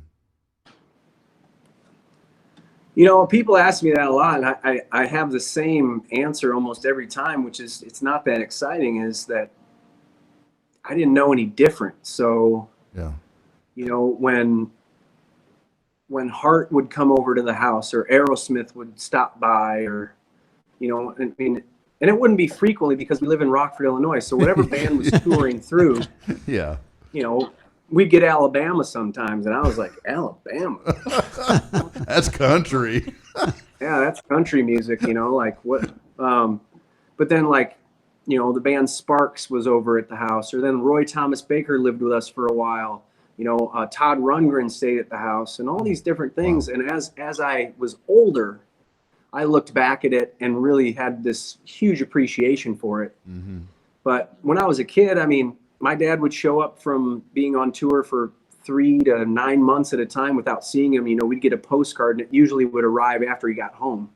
You know, people ask me that a lot, and I have the same answer almost every time, which is it's not that exciting, is that I didn't know any different. So, Yeah. you know, when Hart would come over to the house, or Aerosmith would stop by, or, you know, I mean, and it wouldn't be frequently because we live in Rockford, Illinois. So whatever band was touring through, Yeah. you know, we'd get Alabama sometimes, and I was like, Alabama? That's country. Yeah, that's country music, you know, like what? But then, like, you know, the band Sparks was over at the house, or then Roy Thomas Baker lived with us for a while. You know, Todd Rundgren stayed at the house, and all these different things. Wow. And as I was older, I looked back at it and really had this huge appreciation for it. Mm-hmm. But when I was a kid, I mean, my dad would show up from being on tour for 3 to 9 months at a time without seeing him. You know, we'd get a postcard, and it usually would arrive after he got home.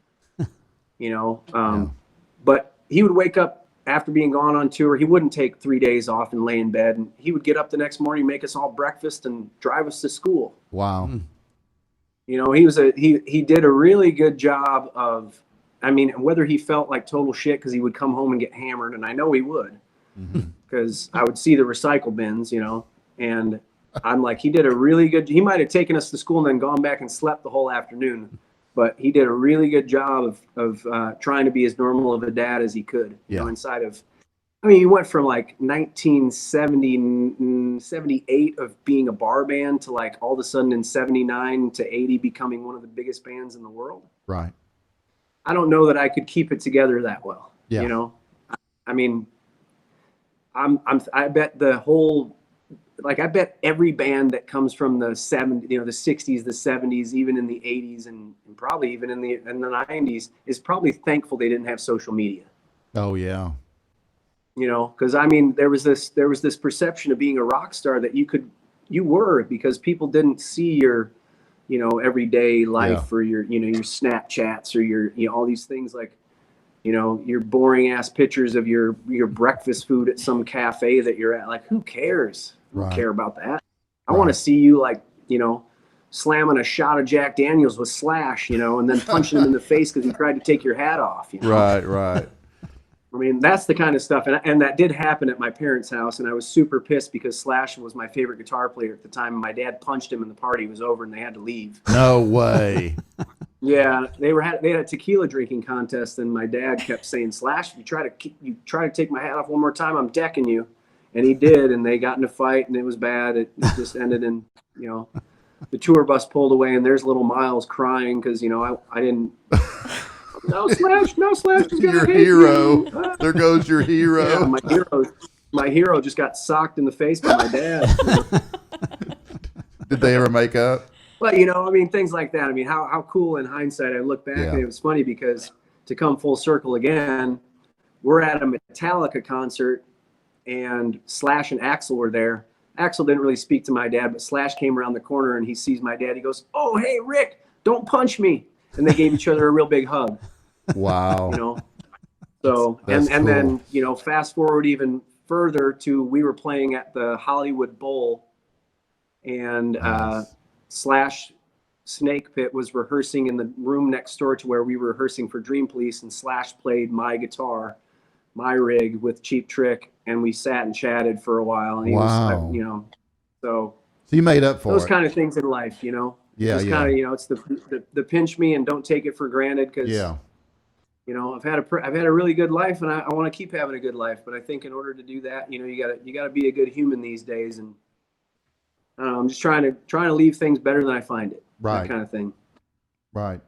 You know, but he would wake up after being gone on tour. He wouldn't take 3 days off and lay in bed, and he would get up the next morning, make us all breakfast, and drive us to school. Wow. You know, he did a really good job of, I mean, whether he felt like total shit because he would come home and get hammered, and I know he would, because I would see the recycle bins, you know, and I'm like, he did a really good, he might have taken us to school and then gone back and slept the whole afternoon, but he did a really good job of trying to be as normal of a dad as he could, you know, inside of, I mean, he went from like 1978 of being a bar band to like all of a sudden in 79 to 80 becoming one of the biggest bands in the world. Right. I don't know that I could keep it together that well. Yeah. You know, I mean, I bet the whole, like, I bet every band that comes from the 70s, you know, the 60s, the 70s, even in the 80s, and probably even in the 90s, is probably thankful they didn't have social media. Oh yeah. You know, because I mean, there was this perception of being a rock star that you were because people didn't see your, you know, everyday life or your, you know, your Snapchats or your, you know, all these things, like, you know, your boring ass pictures of your breakfast food at some cafe that you're at. Like, who cares? I don't care about that. I want to see you, like, you know, slamming a shot of Jack Daniels with Slash, you know, and then punching him in the face because he tried to take your hat off. You know? Right. I mean, that's the kind of stuff. And that did happen at my parents' house. And I was super pissed because Slash was my favorite guitar player at the time. And my dad punched him and the party was over and they had to leave. No way. Yeah, they had a tequila drinking contest, and my dad kept saying, "Slash, if you try to take my hat off one more time, I'm decking you." And he did, and they got in a fight, and it was bad. It just ended in, you know, the tour bus pulled away, and there's little Miles crying because, you know, I didn't. No Slash is gonna Your hate hero. you. There goes your hero. Yeah, my hero just got socked in the face by my dad. You know? Did they ever make up? But, you know, I mean, things like that. I mean, how cool in hindsight. I look back and it was funny because to come full circle again, we're at a Metallica concert and Slash and Axl were there. Axl didn't really speak to my dad, but Slash came around the corner and he sees my dad. He goes, "Oh, hey, Rick, don't punch me." And they gave each other a real big hug. Wow. You know, so, That's and cool. then, you know, fast forward even further to we were playing at the Hollywood Bowl and Slash Snake Pit was rehearsing in the room next door to where we were rehearsing for Dream Police, and Slash played my guitar, my rig with Cheap Trick, and we sat and chatted for a while. And he was, you know, so you made up for those it. kind of things in life, you know. Yeah, Just kind of, you know, it's the pinch me and don't take it for granted because, you know, I've had a really good life and I want to keep having a good life. But I think in order to do that, you know, you gotta be a good human these days. And I don't know, I'm just trying to leave things better than I find it. Right. That kind of thing. Right.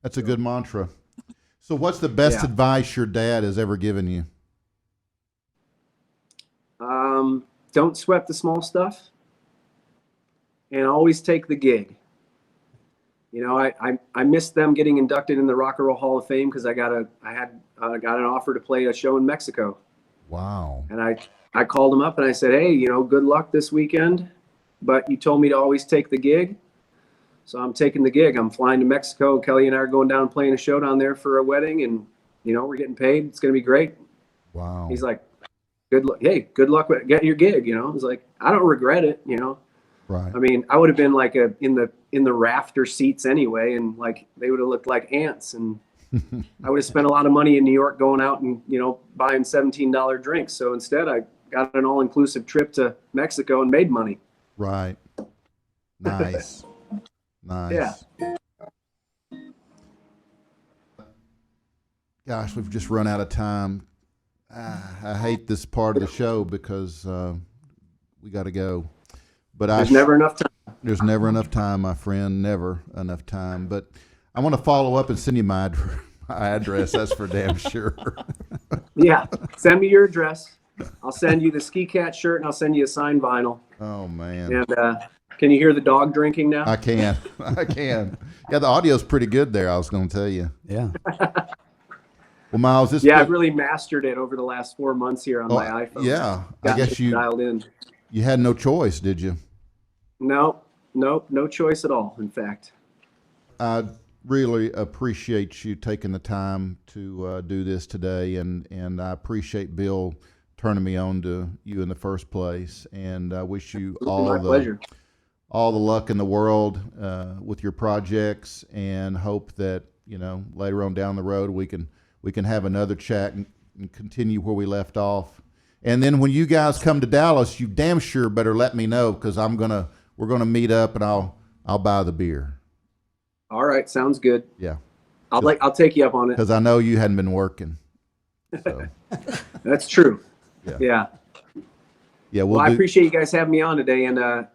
That's a good mantra. So what's the best advice your dad has ever given you? Don't sweat the small stuff. And always take the gig. You know, I missed them getting inducted in the Rock and Roll Hall of Fame because I got an offer to play a show in Mexico. Wow. And I called them up and I said, "Hey, you know, good luck this weekend, but you told me to always take the gig. So I'm taking the gig. I'm flying to Mexico. Kelly and I are going down and playing a show down there for a wedding, and you know, we're getting paid. It's going to be great." Wow. He's like, "Good luck. Hey, good luck with getting your gig." You know, I was like, "I don't regret it." You know. Right. I mean, I would have been like in the rafter seats anyway, and like they would have looked like ants, and I would have spent a lot of money in New York going out and, you know, buying $17 drinks. So instead, I got an all-inclusive trip to Mexico and made money. Right. Nice. Nice. Yeah. Gosh, we've just run out of time. I hate this part of the show because we got to go. But There's never enough time. There's never enough time, my friend. Never enough time. But I want to follow up and send you my address. That's for damn sure. Yeah. Send me your address. I'll send you the Ski Cat shirt, and I'll send you a signed vinyl. Oh, man. And can you hear the dog drinking now? I can. Yeah, the audio's pretty good there, I was going to tell you. Yeah. Well, Miles, this I've really mastered it over the last 4 months here on my iPhone. Yeah. Got I guess it dialed in. You had no choice, did you? Nope, no choice at all, in fact. I really appreciate you taking the time to do this today, and I appreciate Bill turning me on to you in the first place, and I wish you pleasure. all the luck in the world with your projects, and hope that, you know, later on down the road we can have another chat and continue where we left off. And then when you guys come to Dallas, you damn sure better let me know, because we're gonna meet up and I'll buy the beer. All right, sounds good. Yeah, I'll take you up on it. because I know you hadn't been working. So. That's true. Yeah. Yeah. Well, I appreciate you guys having me on today, and I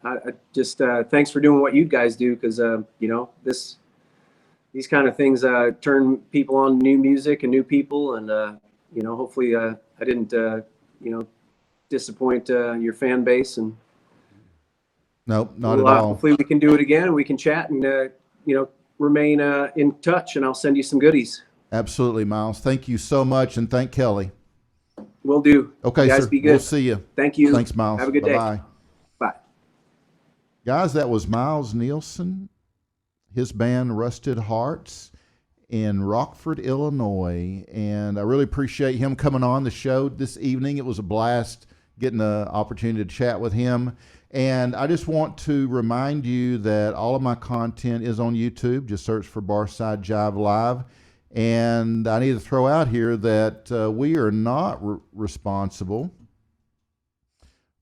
just thanks for doing what you guys do, because you know, these kind of things turn people on to new music and new people, and you know, hopefully I didn't you know, disappoint your fan base, and nope, not at all. Hopefully we can do it again and we can chat and you know, remain in touch, and I'll send you some goodies. Absolutely, Miles. Thank you so much, and thank Kelly. Will do. Okay, you guys, sir. be good. We'll see you. Thank you. Thanks, Miles. Have a good day. Bye. Bye. Guys, that was Miles Nielsen, his band Rusted Hearts in Rockford, Illinois. And I really appreciate him coming on the show this evening. It was a blast getting the opportunity to chat with him. And I just want to remind you that all of my content is on YouTube. Just search for Barside Jive Live. And I need to throw out here that we are not responsible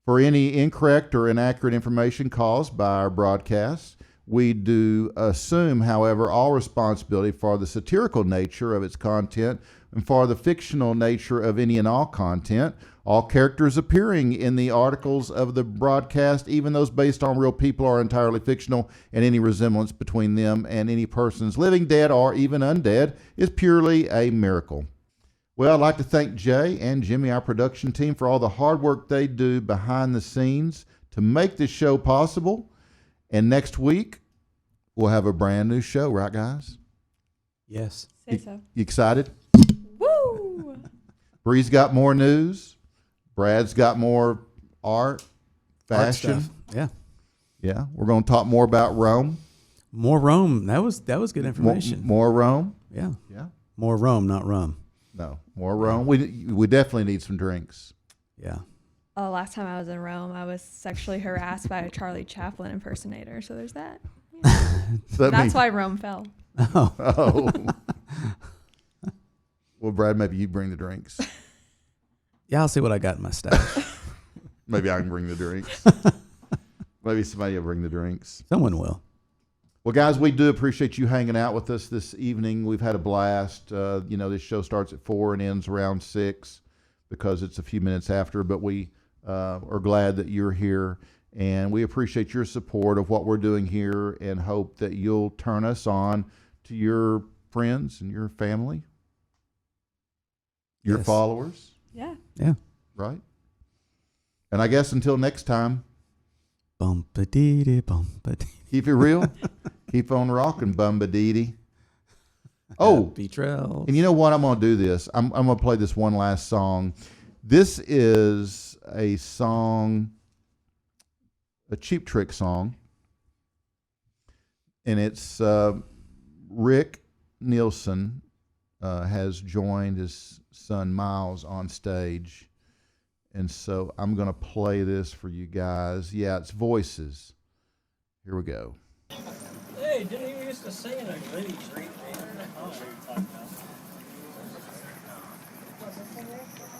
for any incorrect or inaccurate information caused by our broadcasts. We do assume, however, all responsibility for the satirical nature of its content and for the fictional nature of any and all content. All characters appearing in the articles of the broadcast, even those based on real people, are entirely fictional, and any resemblance between them and any persons living, dead, or even undead is purely a miracle. Well, I'd like to thank Jay and Jimmy, our production team, for all the hard work they do behind the scenes to make this show possible. And next week, we'll have a brand new show, right, guys? Yes. Say so. You excited? Woo! Bree's got more news. Brad's got more art, Art fashion. stuff. Yeah. Yeah, we're going to talk more about Rome. More Rome. That was good information. More Rome. Yeah. Yeah. More Rome, not rum. No, more Rome. We definitely need some drinks. Yeah. Last time I was in Rome, I was sexually harassed by a Charlie Chaplin impersonator. So there's that. Yeah. That's why Rome fell. Oh. Oh. Well, Brad, maybe you bring the drinks. Yeah, I'll see what I got in my stash. Maybe I can bring the drinks. Maybe somebody will bring the drinks. Someone will. Well, guys, we do appreciate you hanging out with us this evening. We've had a blast. This show starts at 4 and ends around 6 because it's a few minutes after, but we are glad that you're here, and we appreciate your support of what we're doing here and hope that you'll turn us on to your friends and your family, your Yes. followers, Yeah. Yeah. right? And I guess until next time, Bumpa-dee-dee, bumpa-dee. keep it real. Keep on rocking, Bumba-dee-dee. Oh, Happy trails. and you know what? I'm going to do this. I'm going to play this one last song. This is a song, a Cheap Trick song. And it's Rick Nielsen has joined his son Miles on stage. And so I'm going to play this for you guys. Yeah, it's voices. Here we go. Hey, didn't you used to sing in a gritty street band?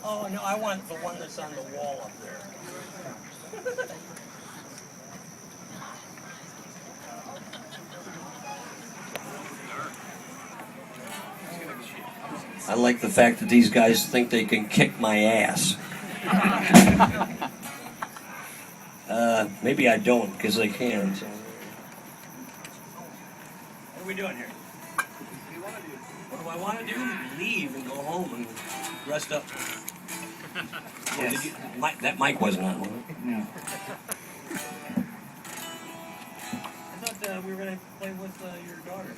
Oh, no, I want the one that's on the wall up there. I like the fact that these guys think they can kick my ass. Maybe I don't, because they can. So. What are we doing here? What do I want to do? Leave and go home and rest up. Yes. That mic wasn't on, was it? Yeah. I thought we were going to play with your daughter.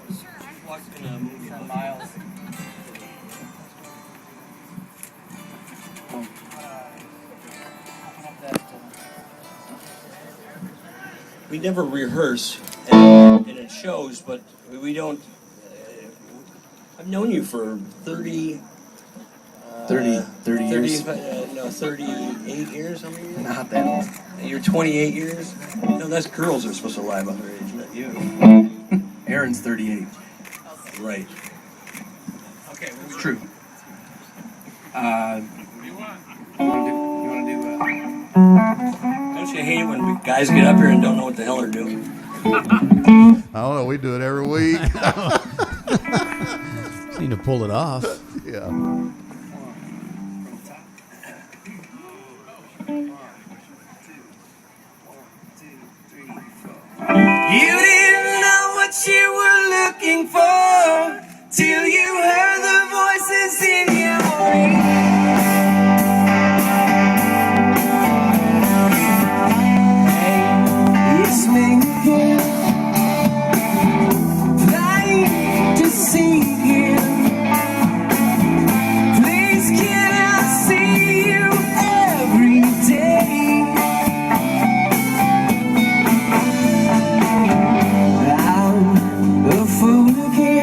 She's watching a movie For Miles. We never rehearse, and it shows, but we don't. I've known you for 30 years. 38 years, how many years? Not that old. You're 28 years? No, that's girls are supposed to lie about their age, not you. Aaron's 38. Right. Okay, It's true. You want to do don't you hate it when guys get up here and don't know what the hell they're doing? I don't know. We do it every week. Just need to pull it off. Yeah. You didn't know what you were looking for till you heard the voices in your ear. Hey, it's me again, trying to see you. Please can I see you every day? I'm a fool again.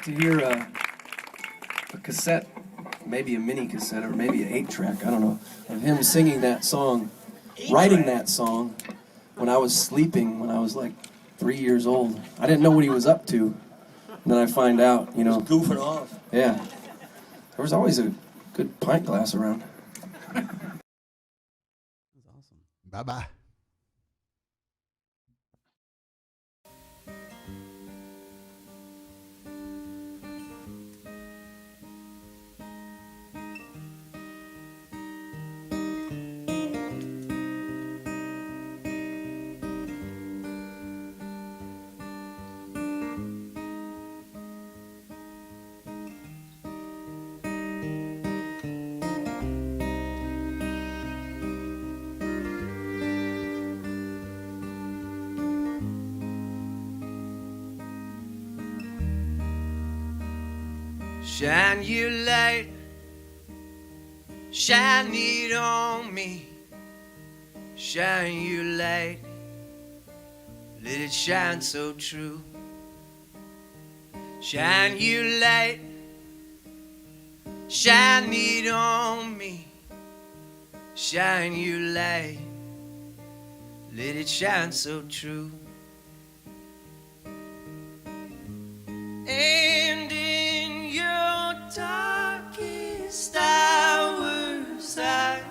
to hear a cassette, maybe a mini cassette or maybe an 8-track, I don't know, of him singing that song, writing that song when I was sleeping when I was like 3 years old. I didn't know what he was up to. And then I find out, you know. Goofing off. Yeah. There was always a good pint glass around. Bye-bye. Shine your light, shine it on me. Shine your light, let it shine so true. Shine your light, shine it on me. Shine your light, let it shine so true. And in your darkest hours I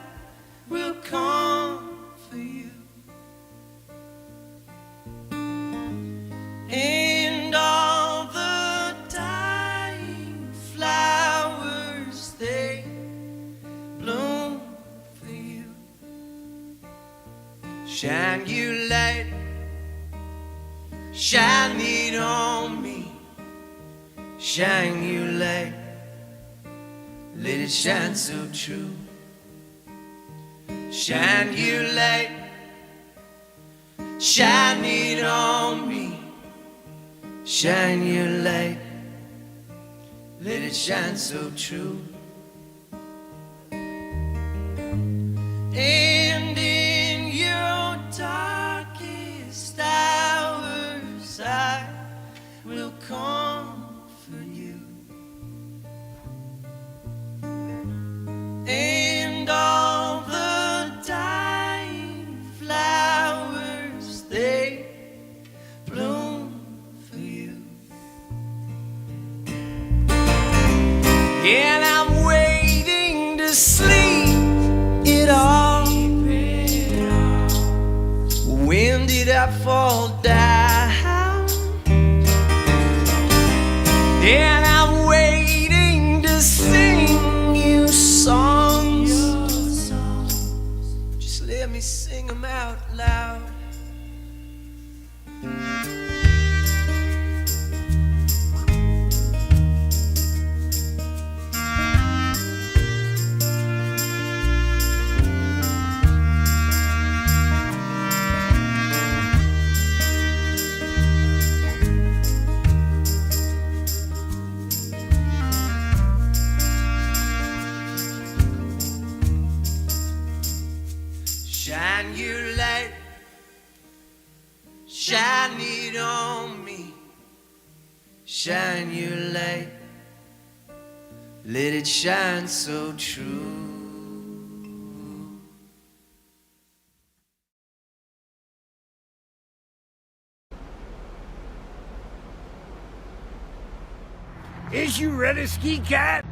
will come for you. And all the dying flowers, they bloom for you. Shine your light, shine it on me. Shine your light, let it shine so true. Shine your light, shine it on me. Shine your light, let it shine so true. And in your darkest hours I will come for you. And all the dying flowers, they bloom for you. And I'm waiting to sleep it off. When did I fall down? And I'm waiting to sing you songs. Just let me sing them out loud. Shine your light, shine it on me. Shine your light, let it shine so true. Is you ready, Ski Cat?